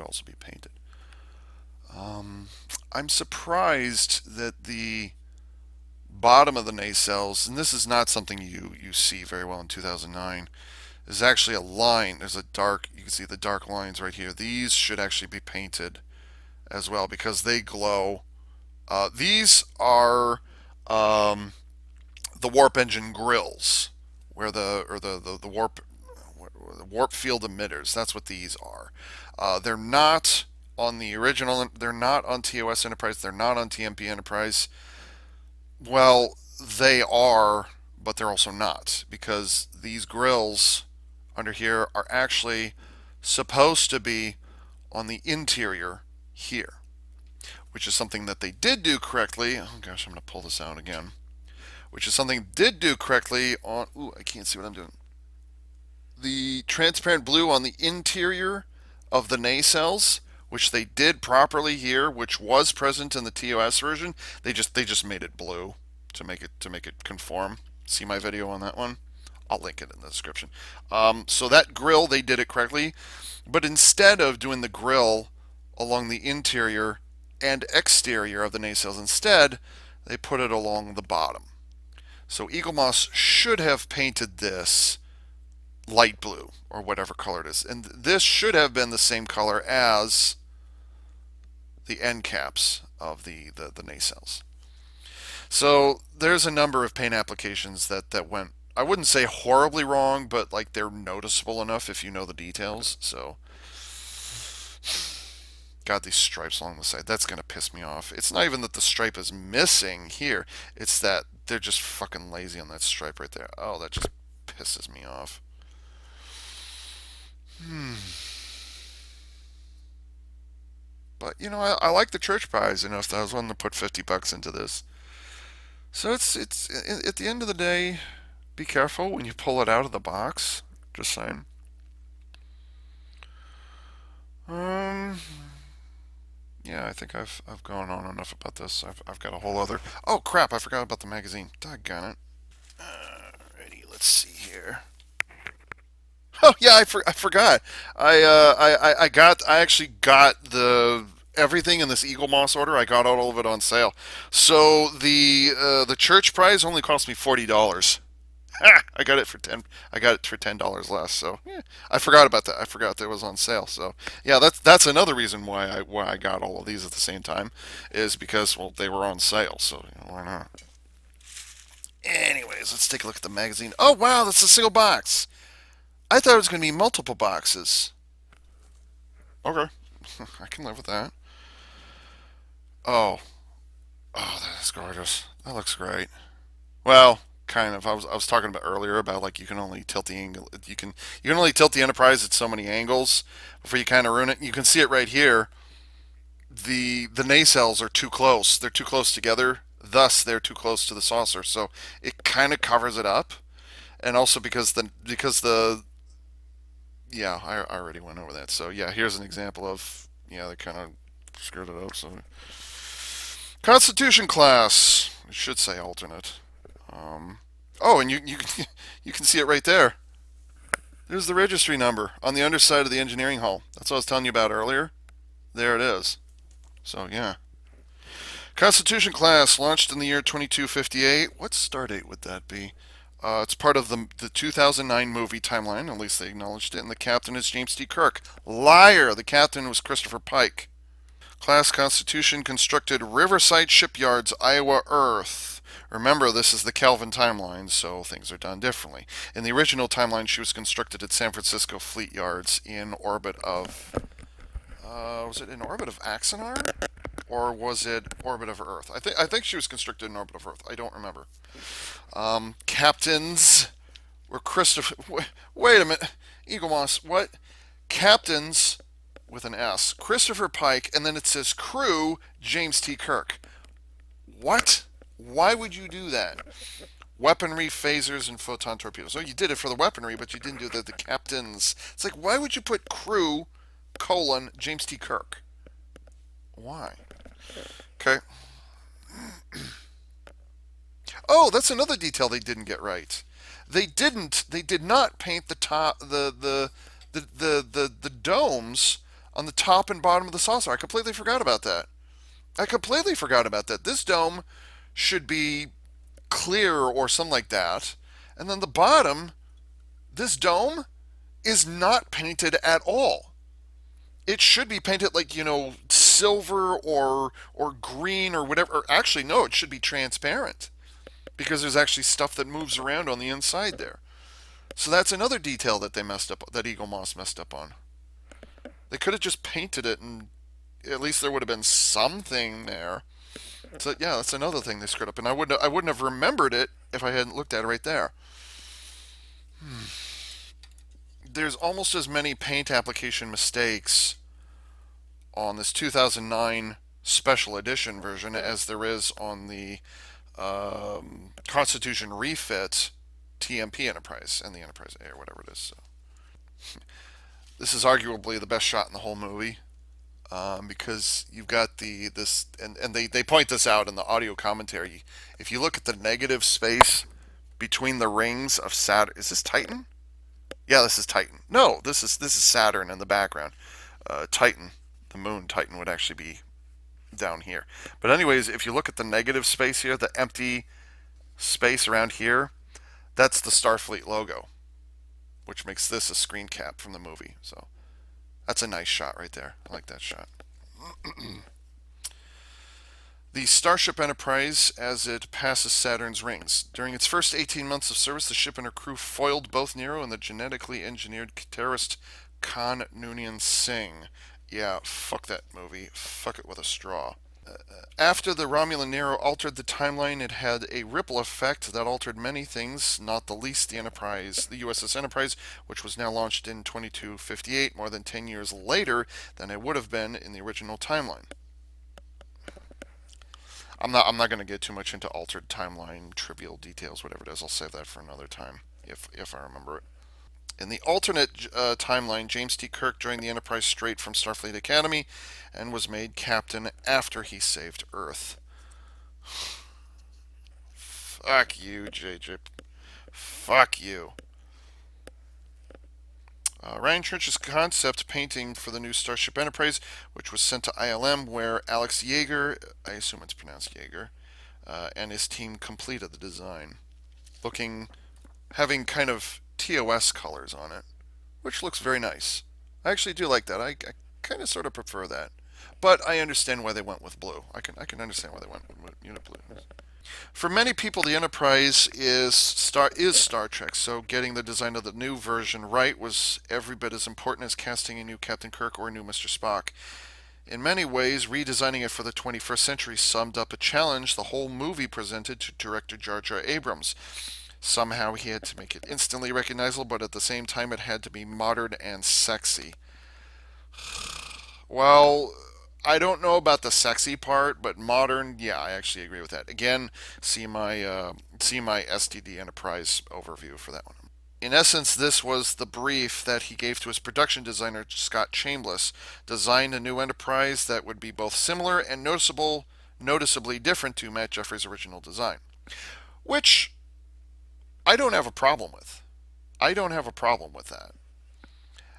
also be painted. I'm surprised that the bottom of the nacelles, and this is not something you see very well in 2009, is actually a line. There's a dark, you can see the dark lines right here. These should actually be painted as well because they glow. These are the warp engine grills, where the warp field emitters. That's what these are. They're not on the original. They're not on TOS Enterprise. They're not on TMP Enterprise. Well, they are, but they're also not because these grills under here are actually supposed to be on the interior here, which is something that they did do correctly. Oh gosh, I'm going to pull this out again. Which is something they did do correctly on. Ooh, I can't see what I'm doing. The transparent blue on the interior of the nacelles, which they did properly here, which was present in the TOS version. They just made it blue to make it conform. See my video on that one? I'll link it in the description. So that grill, they did it correctly, but instead of doing the grill along the interior and exterior of the nacelles, instead they put it along the bottom. So Eaglemoss should have painted this light blue or whatever color it is, and this should have been the same color as the end caps of the nacelles. So there's a number of paint applications that went, I wouldn't say horribly wrong, but like they're noticeable enough if you know the details. So got these stripes along the side. That's gonna piss me off. It's not even that the stripe is missing here. It's that they're just fucking lazy on that stripe right there. Oh, that just pisses me off. But you know, I like the Churchprise enough that I was willing to put $50 into this. So it's at the end of the day, be careful when you pull it out of the box. Just saying. Um, yeah, I think I've gone on enough about this. I've got a whole other. Oh crap! I forgot about the magazine. Doggone it. Alrighty, let's see here. Oh yeah, I forgot. I actually got the everything in this Eaglemoss order. I got all of it on sale. So the Churchprise only cost me $40. I got it for 10. I got it for $10 less. So yeah, I forgot about that. I forgot that it was on sale. So yeah, that's another reason why I got all of these at the same time, is because well they were on sale. So you know, why not? Anyways, let's take a look at the magazine. Oh wow, that's a single box. I thought it was going to be multiple boxes. Okay, I can live with that. Oh, oh, that is gorgeous. That looks great. Well, kind of. I was talking about earlier about like you can only tilt the angle. You can only tilt the Enterprise at so many angles before you kind of ruin it. You can see it right here. The nacelles are too close. They're too close together. Thus, they're too close to the saucer. So it kind of covers it up. And also because the yeah, I already went over that. So yeah, here's an example of yeah, they kind of screwed it up. So Constitution class, it should say alternate. Um, oh, and you can see it right there. There's the registry number on the underside of the engineering hull. That's what I was telling you about earlier. There it is. So yeah, Constitution class launched in the year 2258. What star date would that be? It's part of the 2009 movie timeline. At least they acknowledged it. And the captain is James T. Kirk. Liar. The captain was Christopher Pike. Class Constitution constructed Riverside Shipyards, Iowa, Earth. Remember, this is the Kelvin timeline, so things are done differently. In the original timeline, she was constructed at San Francisco Fleet Yards in orbit of Was it in orbit of Axanar? Or was it orbit of Earth? I think she was constructed in orbit of Earth. I don't remember. Captains were Christopher. Wait a minute, Eaglemoss. What? Captains with an S. Christopher Pike, and then it says crew James T. Kirk. What? Why would you do that? Weaponry, phasers, and photon torpedoes. Oh, you did it for the weaponry, but you didn't do the captains. It's like, why would you put crew colon James T. Kirk? Why? Okay. Oh, that's another detail they didn't get right. They did not paint the top, the domes on the top and bottom of the saucer. I completely forgot about that. I completely forgot about that. This dome should be clear or something like that. And then the bottom, this dome is not painted at all. It should be painted like, silver or green or whatever. Or actually, no, it should be transparent because there's actually stuff that moves around on the inside there. So that's another detail that they messed up, that Eaglemoss messed up on. They could have just painted it, and at least there would have been something there. So yeah, that's another thing they screwed up, and I wouldn't have remembered it if I hadn't looked at it right there. There's almost as many paint application mistakes on this 2009 special edition version as there is on the Constitution refit TMP Enterprise and the Enterprise A or whatever it is. So this is arguably the best shot in the whole movie. Because you've got this and they point this out in the audio commentary. If you look at the negative space between the rings of Saturn, is this Titan? Yeah, this is Titan. No, this is Saturn in the background. Titan, the moon Titan would actually be down here. But anyways, if you look at the negative space here, the empty space around here, that's the Starfleet logo, which makes this a screen cap from the movie. So that's a nice shot right there. I like that shot. The Starship Enterprise as it passes Saturn's rings. During its first 18 months of service, the ship and her crew foiled both Nero and the genetically engineered terrorist Khan Noonien Singh. Yeah, fuck that movie. Fuck it with a straw. After the Romulan Nero altered the timeline, it had a ripple effect that altered many things, not the least the Enterprise, the USS Enterprise, which was now launched in 2258, more than 10 years later than it would have been in the original timeline. I'm not going to get too much into altered timeline trivial details, whatever it is. I'll save that for another time if I remember it. In the alternate timeline, James T. Kirk joined the Enterprise straight from Starfleet Academy and was made captain after he saved Earth. Fuck you, JJ. Fuck you. Ryan Church's concept painting for the new Starship Enterprise, which was sent to ILM, where Alex Yeager, I assume it's pronounced Yeager, and his team completed the design. Having kind of TOS colors on it, which looks very nice. I actually do like that. I kind of sort of prefer that. But I understand why they went with blue. I can understand why they went with unit blue. For many people, the Enterprise is Star Trek, so getting the design of the new version right was every bit as important as casting a new Captain Kirk or a new Mr. Spock. In many ways, redesigning it for the 21st century summed up a challenge the whole movie presented to director Jar Jar Abrams. Somehow he had to make it instantly recognizable, but at the same time it had to be modern and sexy. Well, I don't know about the sexy part, but modern, yeah, I actually agree with that. Again, see my STD Enterprise overview for that one. In essence, this was the brief that he gave to his production designer Scott Chambliss: design a new Enterprise that would be both similar and noticeably different to Matt Jeffrey's original design, which I don't have a problem with. I don't have a problem with that.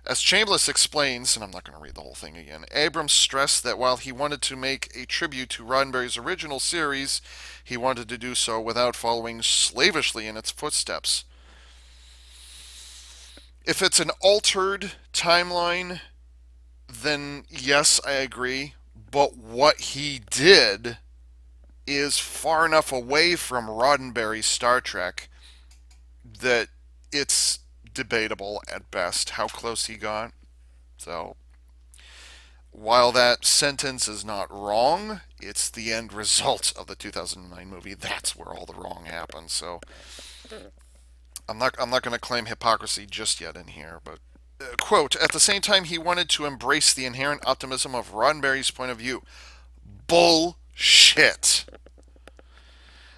As Chambliss explains, and I'm not going to read the whole thing again, Abrams stressed that while he wanted to make a tribute to Roddenberry's original series, he wanted to do so without following slavishly in its footsteps. If it's an altered timeline, then yes, I agree. But what he did is far enough away from Roddenberry's Star Trek that it's debatable at best how close he got. So While that sentence is not wrong, it's the end result of the 2009 movie. That's where all the wrong happens. So I'm not going to claim hypocrisy just yet in here, but quote, at the same time, he wanted to embrace the inherent optimism of Roddenberry's point of view. Bullshit.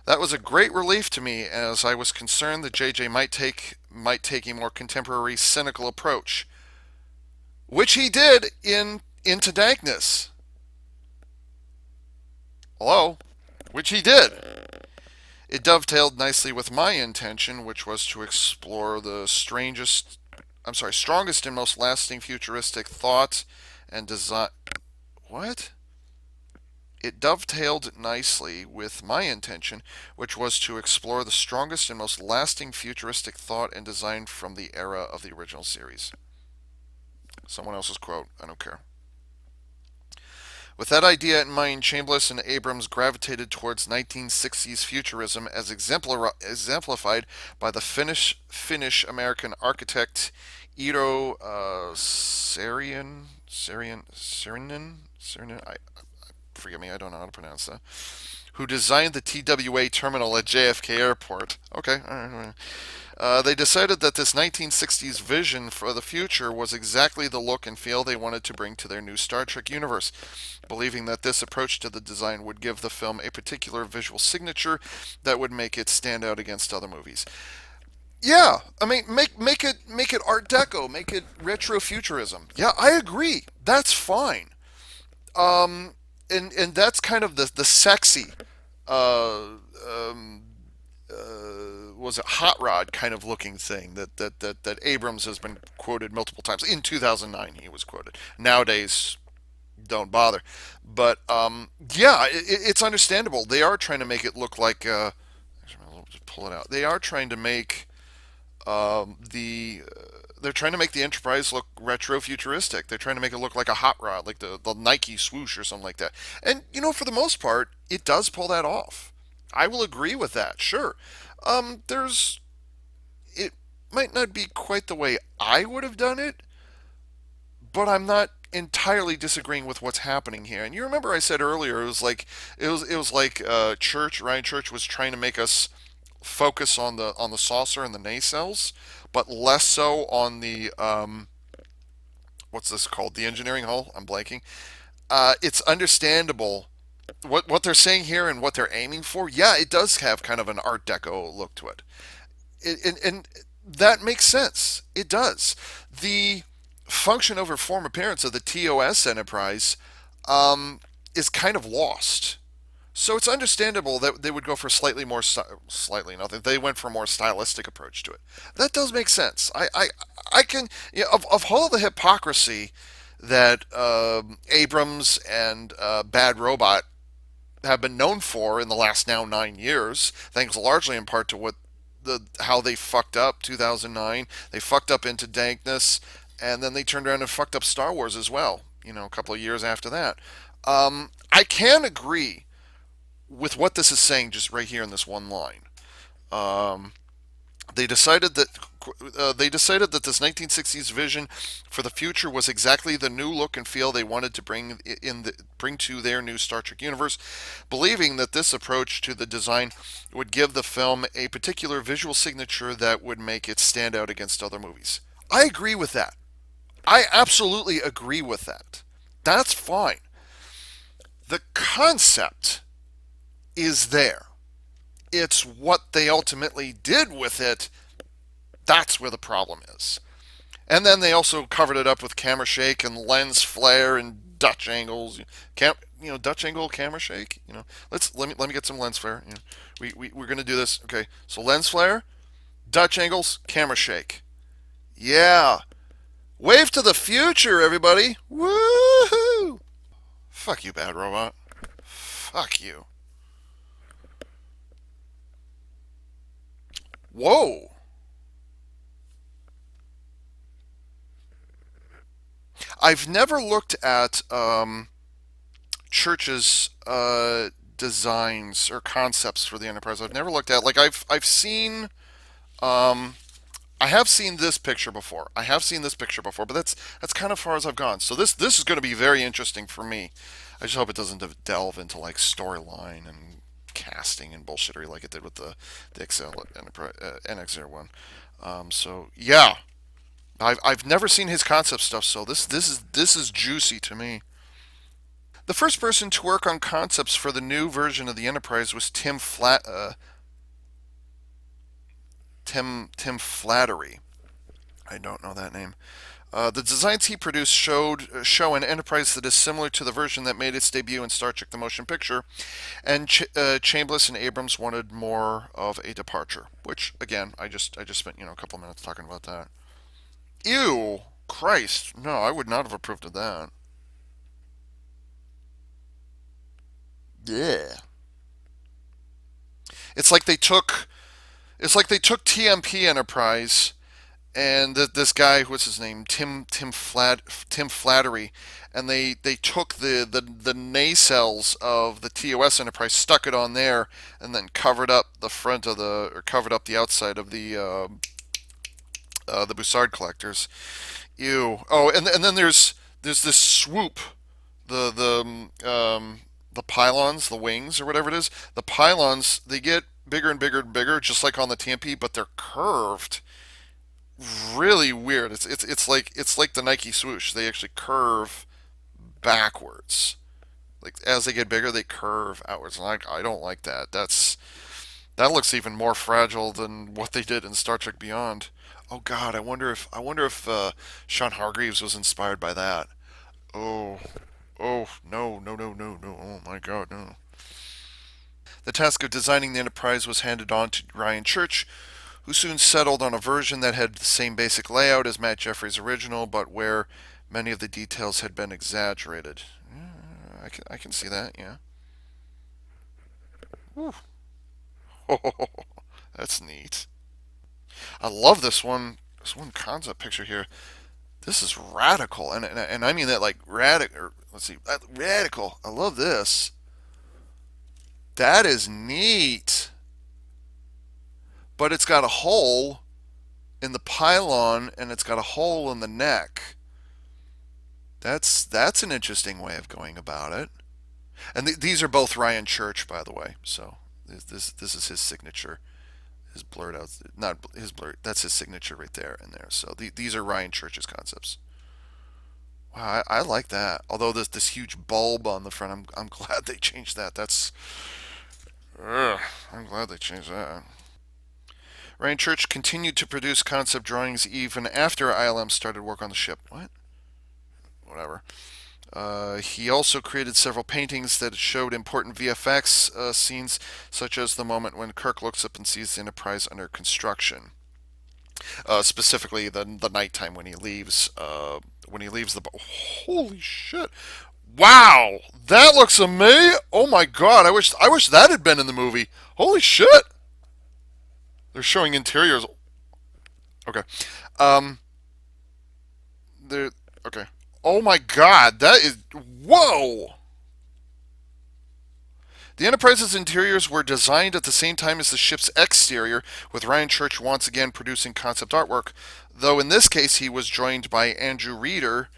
That was a great relief to me, as I was concerned that JJ might take a more contemporary, cynical approach, which he did in Into Dankness. Hello, which he did. It dovetailed nicely with my intention, which was to explore the strongest and most lasting futuristic thought and design. What? It dovetailed nicely with my intention, which was to explore the strongest and most lasting futuristic thought and design from the era of the original series. Someone else's quote. I don't care. With that idea in mind, Chambliss and Abrams gravitated towards 1960s futurism as exemplified by the Finnish-American architect Eero Saarinen. Forgive me, I don't know how to pronounce that. Who designed the TWA terminal at JFK Airport? Okay, all right. They decided that this 1960s vision for the future was exactly the look and feel they wanted to bring to their new Star Trek universe, believing that this approach to the design would give the film a particular visual signature that would make it stand out against other movies. Yeah, I mean, make it Art Deco, make it retro futurism. Yeah, I agree. That's fine. And that's kind of the sexy uh, um, was it hot rod kind of looking thing that Abrams has been quoted multiple times. In 2009, he was quoted. Nowadays, don't bother. But yeah, it's understandable. They are trying to make it look like. I'll just pull it out. They are trying to make the. They're trying to make the Enterprise look retro futuristic. They're trying to make it look like a hot rod, like the Nike swoosh or something like that. And for the most part, it does pull that off. I will agree with that. Sure. There's it might not be quite the way I would have done it, but I'm not entirely disagreeing with what's happening here. And you remember I said earlier it was like Ryan Church was trying to make us focus on the saucer and the nacelles, but less so on the what's this called? The engineering hull. I'm blanking. It's understandable what they're saying here and what they're aiming for. Yeah, it does have kind of an Art Deco look to it. And that makes sense. It does. The function over form appearance of the TOS Enterprise is kind of lost. So it's understandable that they would go for slightly more, slightly nothing. They went for a more stylistic approach to it. That does make sense. I can, of all the hypocrisy that Abrams and Bad Robot have been known for in the last now 9 years, thanks largely in part to what how they fucked up 2009. They fucked up Into Dankness, and then they turned around and fucked up Star Wars as well. A couple of years after that. I can agree with what this is saying just right here in this one line. Um, they decided that this 1960s vision for the future was exactly the new look and feel they wanted to bring to their new Star Trek universe, believing that this approach to the design would give the film a particular visual signature that would make it stand out against other movies. I agree with that. I absolutely agree with that. That's fine. The concept is there. It's what they ultimately did with it. That's where the problem is. And then they also covered it up with camera shake and lens flare and Dutch angles. Dutch angle camera shake. Let me get some lens flare. We're gonna do this. Okay, so lens flare, Dutch angles, camera shake. Yeah, wave to the future, everybody. Woohoo! Fuck you, Bad Robot. Fuck you. Whoa. I've never looked at Church's designs or concepts for the Enterprise. I've never looked at, like, I've seen I have seen this picture before. I have seen this picture before, but that's kind of far as I've gone. So this is going to be very interesting for me. I just hope it doesn't delve into like storyline and casting and bullshittery like it did with the XL Enterprise, NX one. So yeah, I've never seen his concept stuff, so this is juicy to me. The first person to work on concepts for the new version of the Enterprise was Tim Flattery. I don't know that name. The designs he produced show an Enterprise that is similar to the version that made its debut in Star Trek: The Motion Picture, and Chambliss and Abrams wanted more of a departure. Which again, I just spent a couple of minutes talking about that. Ew, Christ, no, I would not have approved of that. Yeah, it's like they took TMP Enterprise and this guy, what's his name, Tim Flattery, and they took the nacelles of the TOS Enterprise, stuck it on there, and then covered up the outside of the Bussard collectors. Ew. Oh, and then there's this swoop, the pylons, the wings or whatever it is. The pylons, they get bigger and bigger and bigger, just like on the TMP, but they're curved. Really weird. It's like the Nike swoosh. They actually curve backwards. Like as they get bigger, they curve outwards. And I don't like that. That looks even more fragile than what they did in Star Trek Beyond. Oh God, I wonder if Sean Hargreaves was inspired by that. Oh, oh no no no no no! Oh my God, no. The task of designing the Enterprise was handed on to Ryan Church, who soon settled on a version that had the same basic layout as Matt Jeffrey's original, but where many of the details had been exaggerated. I can see that, yeah. Whew. That's neat. I love this one concept picture here. This is radical, and I mean that like radical. Let's see, radical. I love this. That is neat, but it's got a hole in the pylon and it's got a hole in the neck. That's an interesting way of going about it. And these are both Ryan Church, by the way. So this is his signature. His blurred out, not his blurred. That's his signature right there and there. So these are Ryan Church's concepts. Wow, I like that. Although this huge bulb on the front, I'm glad they changed that. Ugh, I'm glad they changed that. Ryan Church continued to produce concept drawings even after ILM started work on the ship. What? Whatever. He also created several paintings that showed important VFX scenes, such as the moment when Kirk looks up and sees the Enterprise under construction. Specifically, the nighttime when he leaves the. Holy shit! Wow, that looks amazing! Oh my God, I wish that had been in the movie. Holy shit! They're showing interiors. Okay, um, they're okay. Oh my God, that is whoa! The Enterprise's interiors were designed at the same time as the ship's exterior, with Ryan Church once again producing concept artwork, though in this case he was joined by Andrew Reeder,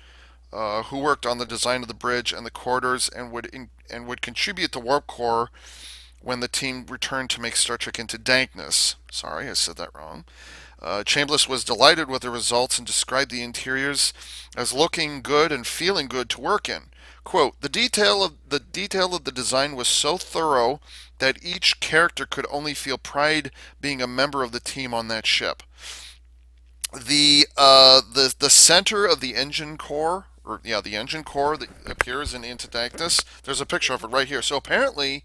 who worked on the design of the bridge and the corridors and would contribute to warp core when the team returned to make Star Trek Into Dankness. Sorry, I said that wrong. Chambliss was delighted with the results and described the interiors as looking good and feeling good to work in. Quote, the detail of the design was so thorough that each character could only feel pride being a member of the team on that ship. The center of the engine core, or yeah, the engine core that appears in Into Darkness. There's a picture of it right here. So apparently,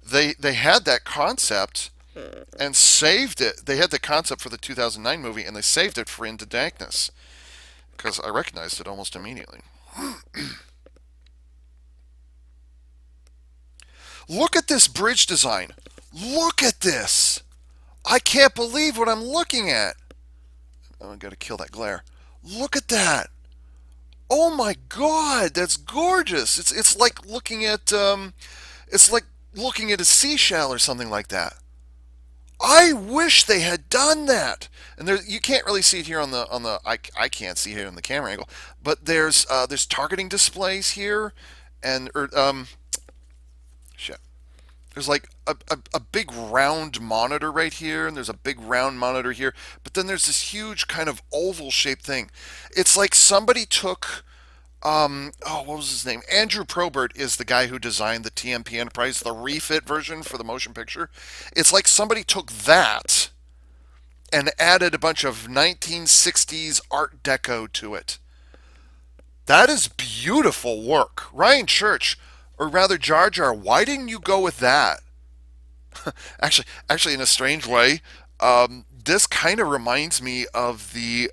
they had that concept and saved it. They had the concept for the 2009 movie and they saved it for Into Darkness because I recognized it almost immediately. Look at this bridge design. Look at this. I can't believe what I'm looking at. Oh, I gotta kill that glare. Look at that. Oh my God, that's gorgeous. It's like looking at a seashell or something like that. I wish they had done that. And there, you can't really see it here on the. I can't see it on the camera angle, but there's targeting displays here, and shit. There's like a big round monitor right here, and there's a big round monitor here, but then there's this huge kind of oval shaped thing. It's like somebody took what was his name? Andrew Probert is the guy who designed the TMP Enterprise, the refit version for the motion picture. It's like somebody took that and added a bunch of 1960s Art Deco to it. That is beautiful work. Ryan Church, or rather Jar Jar, why didn't you go with that? Actually, in a strange way, this kind of reminds me of there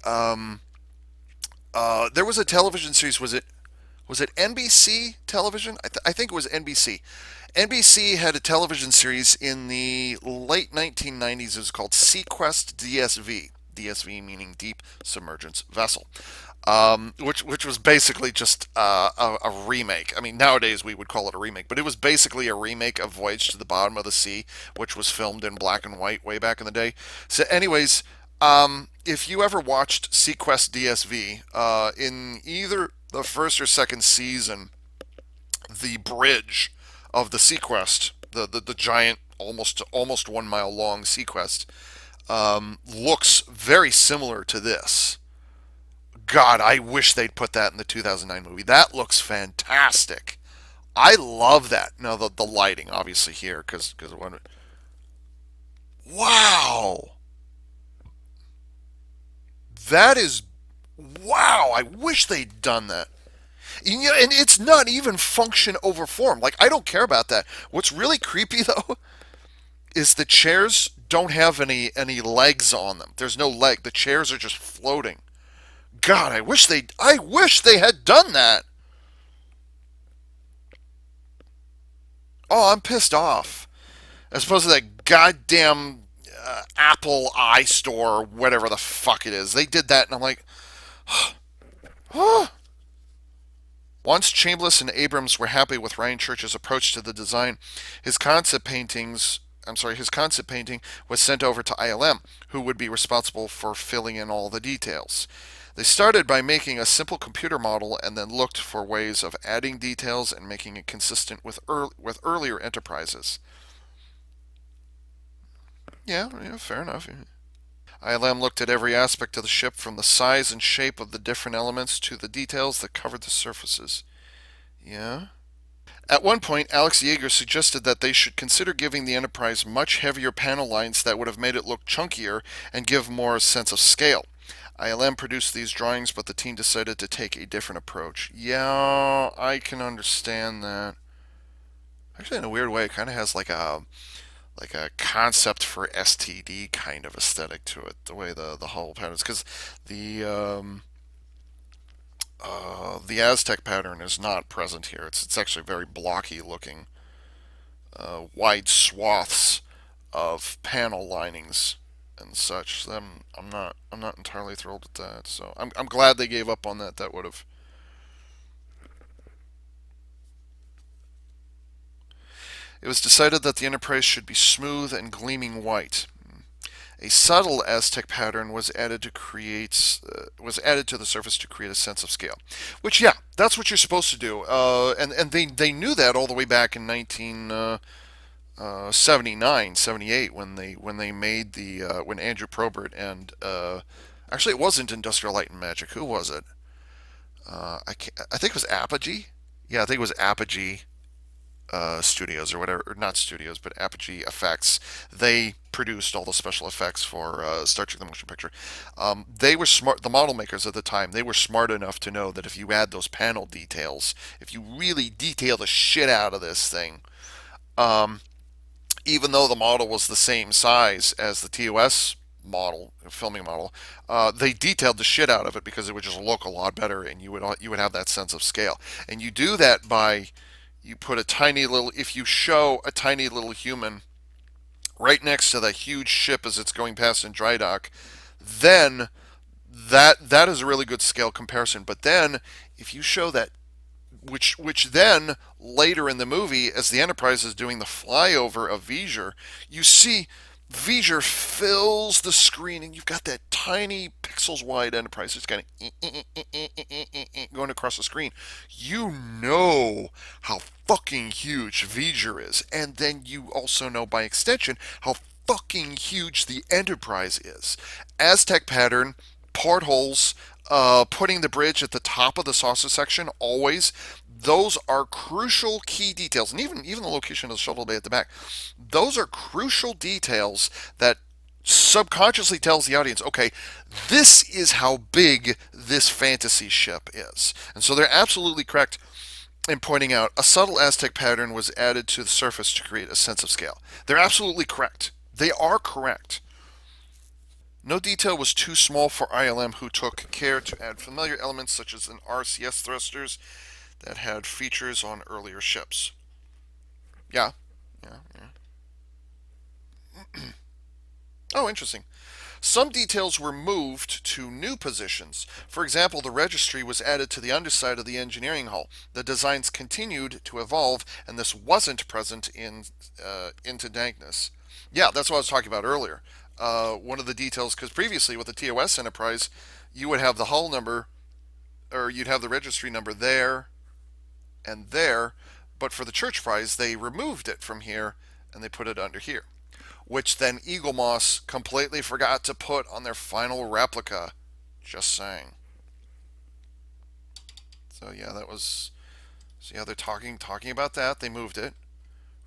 was a television series. Was it NBC television? I think it was NBC. NBC had a television series in the late 1990s. It was called Sequest DSV. DSV meaning Deep Submergence Vessel, which was basically just a remake. I mean, nowadays we would call it a remake, but it was basically a remake of Voyage to the Bottom of the Sea, which was filmed in black and white way back in the day. So, anyways, if you ever watched Sequest DSV, in either the first or second season, the bridge of the Sequest, the giant, almost 1 mile long Sequest, looks very similar to this. God, I wish they'd put that in the 2009 movie. That looks fantastic. I love that. Now the lighting, obviously here, because wow, that is wow. I wish they'd done that. And it's not even function over form. Like, I don't care about that. What's really creepy though is the chairs don't have any legs on them. There's no leg. The chairs are just floating. God, I wish they had done that. Oh, I'm pissed off. As opposed to that goddamn Apple iStore or whatever the fuck it is. They did that, and I'm like, huh. Once Chambliss and Abrams were happy with Ryan Church's approach to the design, his concept paintings his concept painting was sent over to ILM, who would be responsible for filling in all the details. They started by making a simple computer model and then looked for ways of adding details and making it consistent with earlier enterprises. Yeah, yeah, fair enough. ILM looked at every aspect of the ship from the size and shape of the different elements to the details that covered the surfaces. Yeah. At one point, Alex Yeager suggested that they should consider giving the Enterprise much heavier panel lines that would have made it look chunkier and give more sense of scale. ILM produced these drawings, but the team decided to take a different approach. Yeah, I can understand that. Actually, in a weird way, it kind of has like a concept for STD kind of aesthetic to it. The way the hull patterns, because the the Aztec pattern is not present here. It's actually very blocky looking, wide swaths of panel linings and such. So I'm not entirely thrilled with that. So I'm glad they gave up on that. That would have. It was decided that the Enterprise should be smooth and gleaming white. A subtle Aztec pattern was added to the surface to create a sense of scale. Which, yeah, that's what you're supposed to do. And they knew that all the way back in 1979, 78, when they made when Andrew Probert and actually it wasn't Industrial Light and Magic. Who was it? I think it was Apogee. Yeah, I think it was Apogee Studios or whatever, or not studios, but Apogee Effects. They produced all the special effects for Star Trek: The Motion Picture. They were smart. The model makers at the time, they were smart enough to know that if you add those panel details, if you really detail the shit out of this thing, um, even though the model was the same size as the TOS model, filming model, they detailed the shit out of it because it would just look a lot better, and you would have that sense of scale. And you do that by you put a tiny little, if you show a tiny little human right next to the huge ship as it's going past in dry dock, then that is a really good scale comparison. But then if you show that, which then later in the movie, as the Enterprise is doing the flyover of Vizier, you see V'ger fills the screen, and you've got that tiny pixels wide Enterprise just kind of going across the screen. You know how fucking huge V'ger is, and then you also know by extension how fucking huge the Enterprise is. Aztec pattern, portholes, putting the bridge at the top of the saucer section always. Those are crucial key details, and even the location of the shuttle bay at the back. Those are crucial details that subconsciously tells the audience, okay, this is how big this fantasy ship is. And so they're absolutely correct in pointing out a subtle Aztec pattern was added to the surface to create a sense of scale. They're absolutely correct. They are correct. No detail was too small for ILM, who took care to add familiar elements such as an RCS thrusters that had features on earlier ships. Yeah, yeah. Oh, interesting. Some details were moved to new positions. For example, the registry was added to the underside of the engineering hull. The designs continued to evolve, and this wasn't present in Into Dankness. Yeah, that's what I was talking about earlier. One of the details, because previously with the TOS Enterprise, you would have the hull number, or you'd have the registry number there and there, but for the Churchprise, they removed it from here and they put it under here, which then Eaglemoss completely forgot to put on their final replica. Just saying. So yeah, that was. So yeah, they're talking about that. They moved it.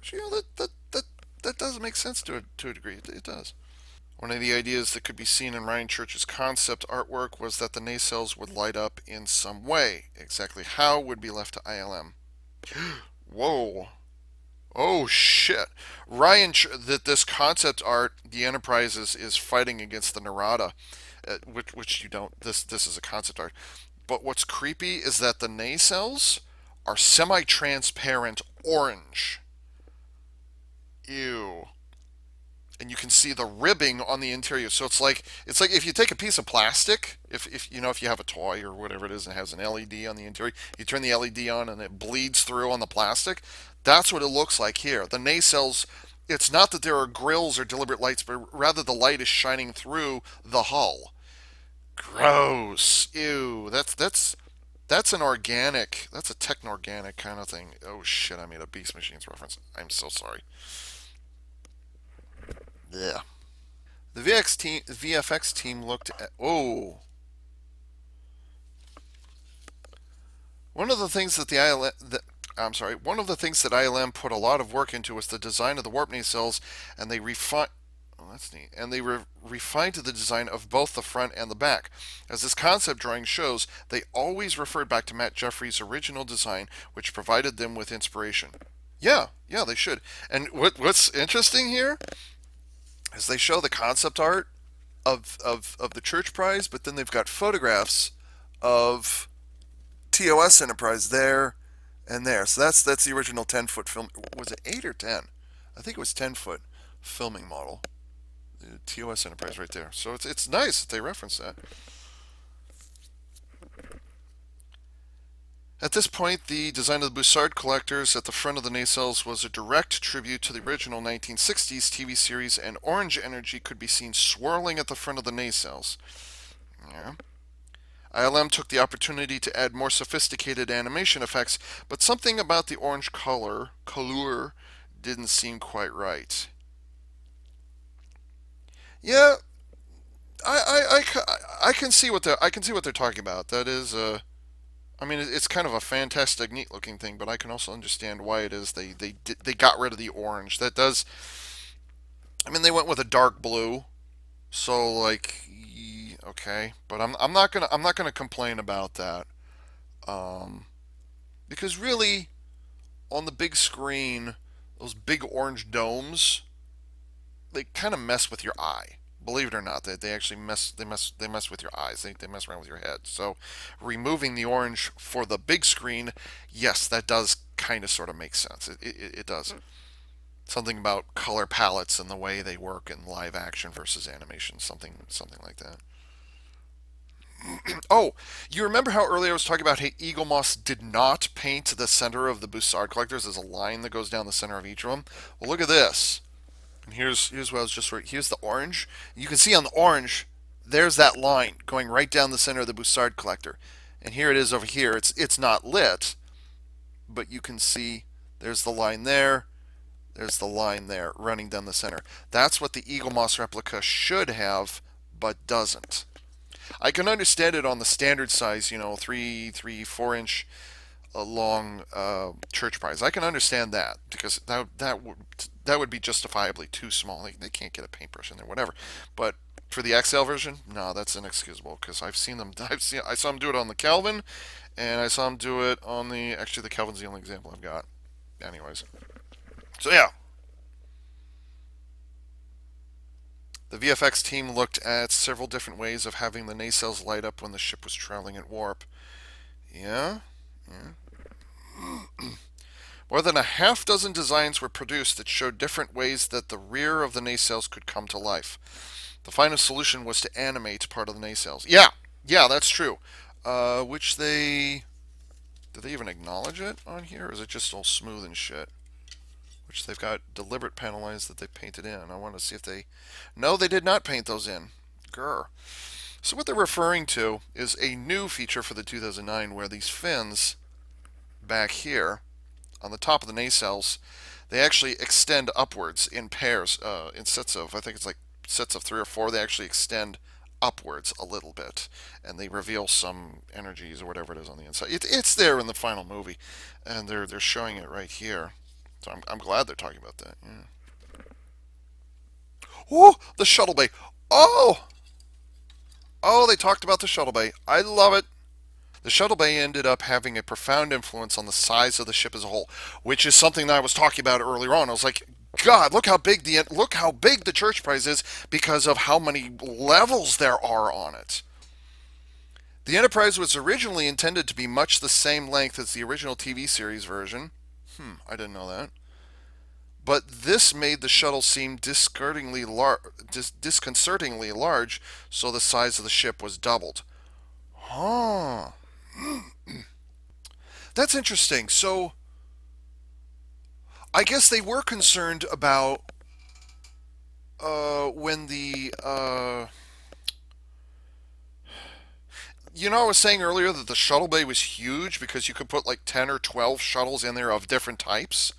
So, that does make sense to a degree. It does. One of the ideas that could be seen in Ryan Church's concept artwork was that the nacelles would light up in some way. Exactly how would be left to ILM. Whoa. Oh shit! That this concept art, the Enterprise is fighting against the Narada, which you don't. This is a concept art. But what's creepy is that the nacelles are semi-transparent orange. Ew. And you can see the ribbing on the interior. So it's like if you take a piece of plastic, if you have a toy or whatever it is and it has an LED on the interior, you turn the LED on and it bleeds through on the plastic. That's what it looks like here. The nacelles, it's not that there are grills or deliberate lights, but rather the light is shining through the hull. Gross. Ew. That's an organic. That's a techno-organic kind of thing. Oh shit! I made a Beast Machines reference. I'm so sorry. Yeah. The VFX team looked at. Oh, one of the things that the ILM. I'm sorry. One of the things that ILM put a lot of work into was the design of the warp nacelles, and they refined. Oh, that's neat. And they refined the design of both the front and the back. As this concept drawing shows, they always referred back to Matt Jeffries' original design, which provided them with inspiration. Yeah, yeah, they should. And what's interesting here is they show the concept art of the Churchprise, but then they've got photographs of TOS Enterprise there and there. So that's the original 10-foot film. Was it 8 or 10? I think it was 10-foot filming model. The TOS Enterprise right there. So it's nice that they reference that. At this point, the design of the Bussard collectors at the front of the nacelles was a direct tribute to the original 1960s TV series, and orange energy could be seen swirling at the front of the nacelles. Yeah. ILM took the opportunity to add more sophisticated animation effects, but something about the orange color didn't seem quite right. Yeah, I can see what they're talking about. That is, I mean, it's kind of a fantastic, neat looking thing, but I can also understand why it is they got rid of the orange. That does. I mean, they went with a dark blue, so like, okay, but I'm not gonna complain about that. Um, because really, on the big screen, those big orange domes, they kind of mess with your eye. Believe it or not, they actually mess with your eyes. They mess around with your head. So removing the orange for the big screen, yes, that does kind of sort of make sense. It does. Something about color palettes and the way they work in live action versus animation, something like that. Oh, you remember how earlier I was talking about how Eaglemoss did not paint the center of the Bussard collectors? There's a line that goes down the center of each of them. Well, look at this. And here's what I was just right. Here's the orange. You can see on the orange, there's that line going right down the center of the Bussard collector. And here it is over here. It's not lit, but you can see there's the line there. There's the line there running down the center. That's what the Eaglemoss replica should have, but doesn't. I can understand it on the standard size, 4 inch long Churchprise. I can understand that because that would be justifiably too small. They can't get a paintbrush in there, whatever. But for the XL version, no, that's inexcusable because I've seen them. I saw them do it on the Kelvin, and I saw them do it on the. Actually, the Kelvin's the only example I've got. Anyways, so yeah, the VFX team looked at several different ways of having the nacelles light up when the ship was traveling at warp. Yeah, yeah. More than a half dozen designs were produced that showed different ways that the rear of the nacelles could come to life. The final solution was to animate part of the nacelles. Yeah, yeah, that's true. Which they did they even acknowledge it on here, or is it just all smooth and shit? Which they've got deliberate panel lines that they painted in. I want to see if they. No, they did not paint those in. Grr. So what they're referring to is a new feature for the 2009 where these fins back here on the top of the nacelles, they actually extend upwards in pairs, in sets of, I think it's like sets of 3 or 4. They actually extend upwards a little bit, and they reveal some energies or whatever it is on the inside. It's there in the final movie, and they're showing it right here. So I'm glad they're talking about that. Yeah. Oh, the shuttle bay. Oh, oh, they talked about the shuttle bay. I love it. The shuttle bay ended up having a profound influence on the size of the ship as a whole, which is something that I was talking about earlier on. I was like, God, look how big the Churchprise is because of how many levels there are on it. The Enterprise was originally intended to be much the same length as the original TV series version. I didn't know that. But this made the shuttle seem disconcertingly large, so the size of the ship was doubled. Huh. That's interesting. So I guess they were concerned about when I was saying earlier that the shuttle bay was huge because you could put like 10 or 12 shuttles in there of different types.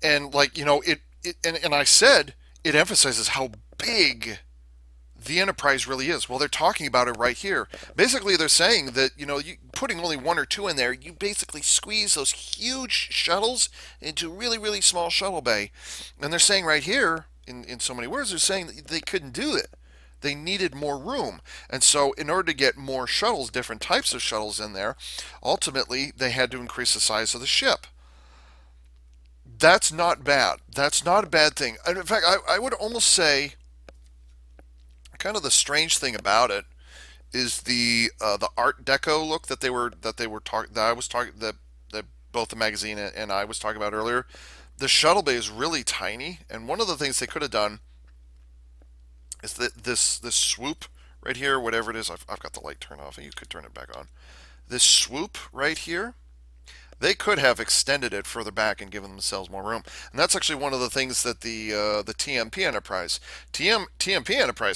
And like, and I said it emphasizes how big the Enterprise really is. Well, they're talking about it right here. Basically, they're saying that, putting only 1 or 2 in there, you basically squeeze those huge shuttles into a really, really small shuttle bay. And they're saying right here, in so many words, they're saying that they couldn't do it. They needed more room. And so, in order to get more shuttles, different types of shuttles in there, ultimately, they had to increase the size of the ship. That's not bad. That's not a bad thing. And in fact, I would almost say kind of the strange thing about it is the Art Deco look that I was talking that both the magazine and I was talking about earlier. The shuttle bay is really tiny, and one of the things they could have done is that this swoop right here, whatever it is, I've got the light turned off, and you could turn it back on. This swoop right here, they could have extended it further back and given themselves more room. And that's actually one of the things that the TMP Enterprise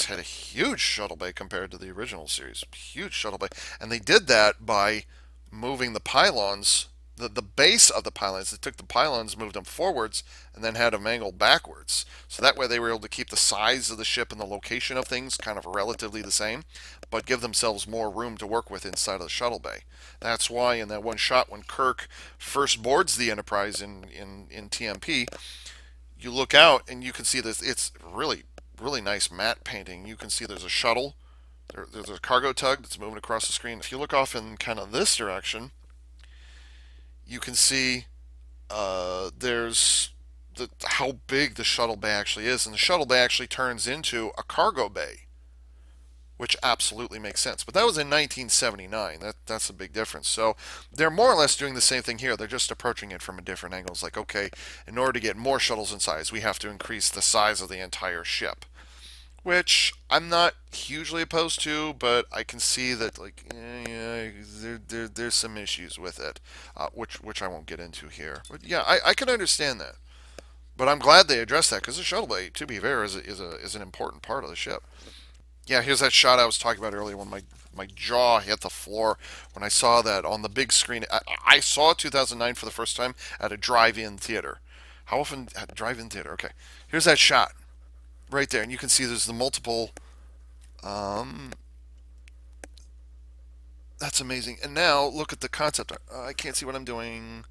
had a huge shuttle bay compared to the original series, huge shuttle bay, and they did that by moving the pylons. The base of the pylons, they took the pylons, moved them forwards, and then had them angled backwards. So that way they were able to keep the size of the ship and the location of things kind of relatively the same, but give themselves more room to work with inside of the shuttle bay. That's why in that one shot when Kirk first boards the Enterprise in TMP, you look out and you can see this. It's really, really nice matte painting. You can see there's a shuttle, there's a cargo tug that's moving across the screen. If you look off in kind of this direction, you can see there's how big the shuttle bay actually is, and the shuttle bay actually turns into a cargo bay, which absolutely makes sense. But that was in 1979. That's a big difference. So they're more or less doing the same thing here. They're just approaching it from a different angle. It's like, okay, in order to get more shuttles in size, we have to increase the size of the entire ship, which I'm not hugely opposed to, but I can see that like there's some issues with it, which I won't get into here. But yeah, I can understand that. But I'm glad they addressed that because the shuttle bay, to be fair, is an important part of the ship. Yeah, here's that shot I was talking about earlier when my jaw hit the floor when I saw that on the big screen. I saw 2009 for the first time at a drive-in theater. How often at a drive-in theater? Okay, here's that shot right there, and you can see there's the multiple. Um, that's amazing. And now look at the concept art. I can't see what I'm doing.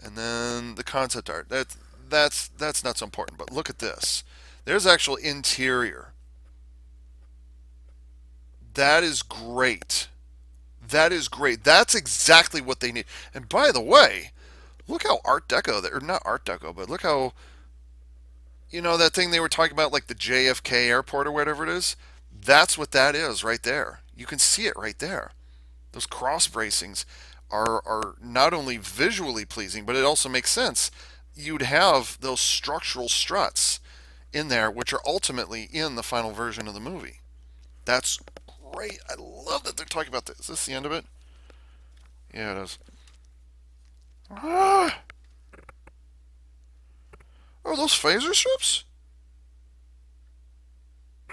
And then the concept art. That's not so important. But look at this. There's actual interior. That is great. That is great. That's exactly what they need. And by the way, look how Art Deco, or not Art Deco, but look how, that thing they were talking about, like the JFK airport or whatever it is? That's what that is right there. You can see it right there. Those cross bracings are not only visually pleasing, but it also makes sense. You'd have those structural struts in there, which are ultimately in the final version of the movie. That's great. I love that they're talking about this. Is this the end of it? Yeah, it is. Ah, oh, those phaser strips?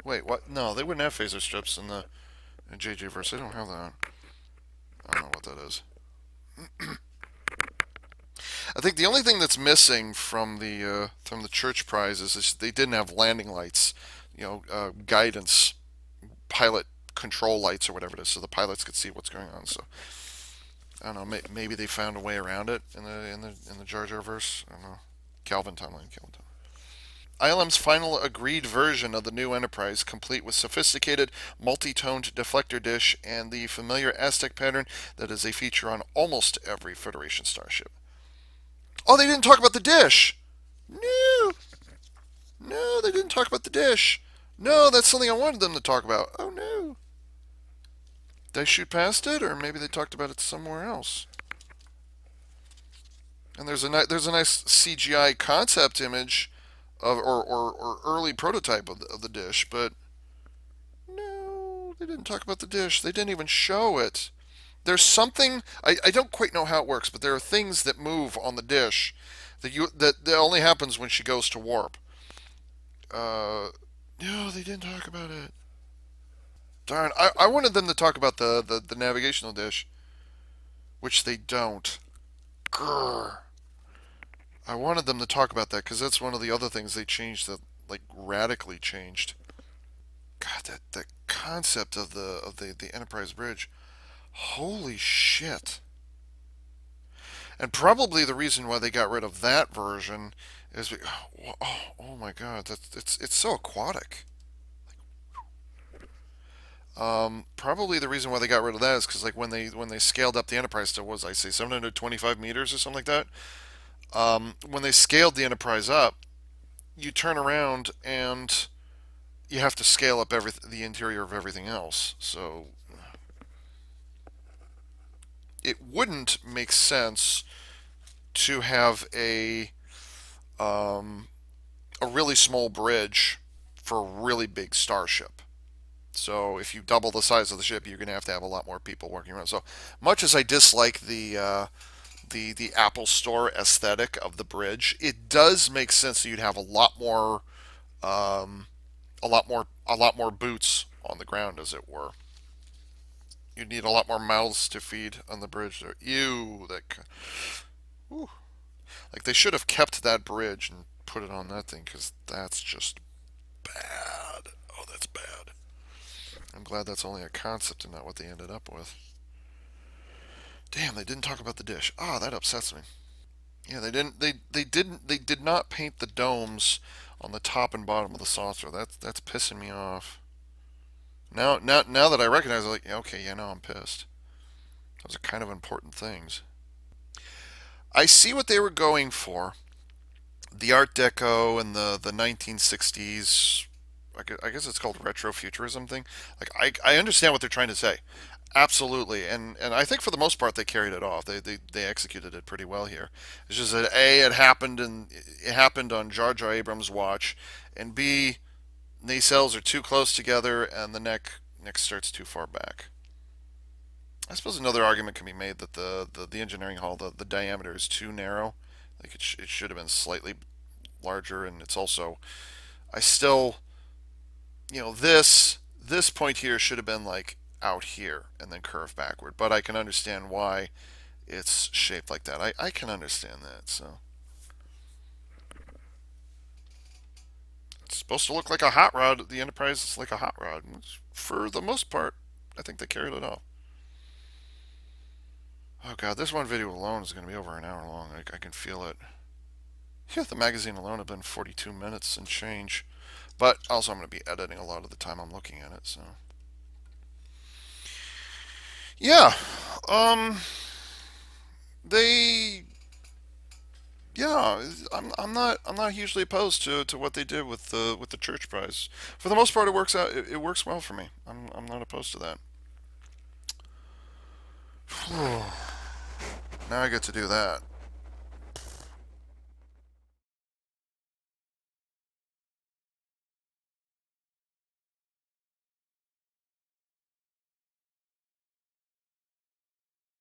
Wait, what? No, they wouldn't have phaser strips in the JJ verse. They don't have that. I don't know what that is. I think the only thing that's missing from the Churchprise is they didn't have landing lights, guidance, pilot control lights or whatever it is, so the pilots could see what's going on. So I don't know. Maybe they found a way around it in the Jar Jar verse. I don't know. Calvin timeline. Calvin timeline. ILM's final agreed version of the new Enterprise, complete with sophisticated multi-toned deflector dish and the familiar Aztec pattern that is a feature on almost every Federation starship. Oh, they didn't talk about the dish. No, no, they didn't talk about the dish. No, that's something I wanted them to talk about. Oh no. Did I shoot past it, or maybe they talked about it somewhere else? And there's a nice CGI concept image of or early prototype of the dish, but no, they didn't talk about the dish. They didn't even show it. There's something I don't quite know how it works, but there are things that move on the dish that only happens when she goes to warp. No, they didn't talk about it. Darn, I wanted them to talk about the navigational dish, which they don't. Grr. I wanted them to talk about that because that's one of the other things they changed that like radically changed. God, that concept of the Enterprise bridge. Holy shit. And probably the reason why they got rid of that version is oh my god, it's so aquatic. Probably the reason why they got rid of that is because like when they scaled up the Enterprise to was I say 725 meters or something like that. When they scaled the Enterprise up, you turn around and you have to scale up the interior of everything else. So it wouldn't make sense to have um, a really small bridge for a really big starship. So if you double the size of the ship, you're going to have a lot more people working around. So much as I dislike the Apple Store aesthetic of the bridge, it does make sense that you'd have um, a lot more boots on the ground, as it were. You'd need a lot more mouths to feed on the bridge there. Ew, whew. Like they should have kept that bridge and put it on that thing because that's just bad. Oh, that's bad. I'm glad that's only a concept and not what they ended up with. Damn, they didn't talk about the dish. Ah, that upsets me. Yeah, they didn't. They did not paint the domes on the top and bottom of the saucer. That's pissing me off. Now that I recognize it, like, yeah, okay, yeah, now I'm pissed. Those are kind of important things. I see what they were going for. The Art Deco and the 1960s. I guess it's called retrofuturism thing. Like I understand what they're trying to say. Absolutely, and I think for the most part they carried it off. They executed it pretty well here. It's just that A, it happened on Jar Jar Abrams' watch, and B, nacelles are too close together and the neck starts too far back. I suppose another argument can be made that the engineering hall, the diameter is too narrow. Like it should have been slightly larger, and it's also I still this point here should have been like out here and then curve backward, but I can understand why it's shaped like that. I can understand that. So it's supposed to look like a hot rod. The Enterprise is like a hot rod. For the most part, I think they carried it off. Oh god, this one video alone is going to be over an hour long. I can feel it. Yeah, the magazine alone have been 42 minutes and change. But also, I'm going to be editing a lot of the time I'm looking at it. So yeah, um, they yeah, I'm not hugely opposed to what they did with the church prize. For the most part, it works out. It works well for me. I'm not opposed to that. Now I get to do that.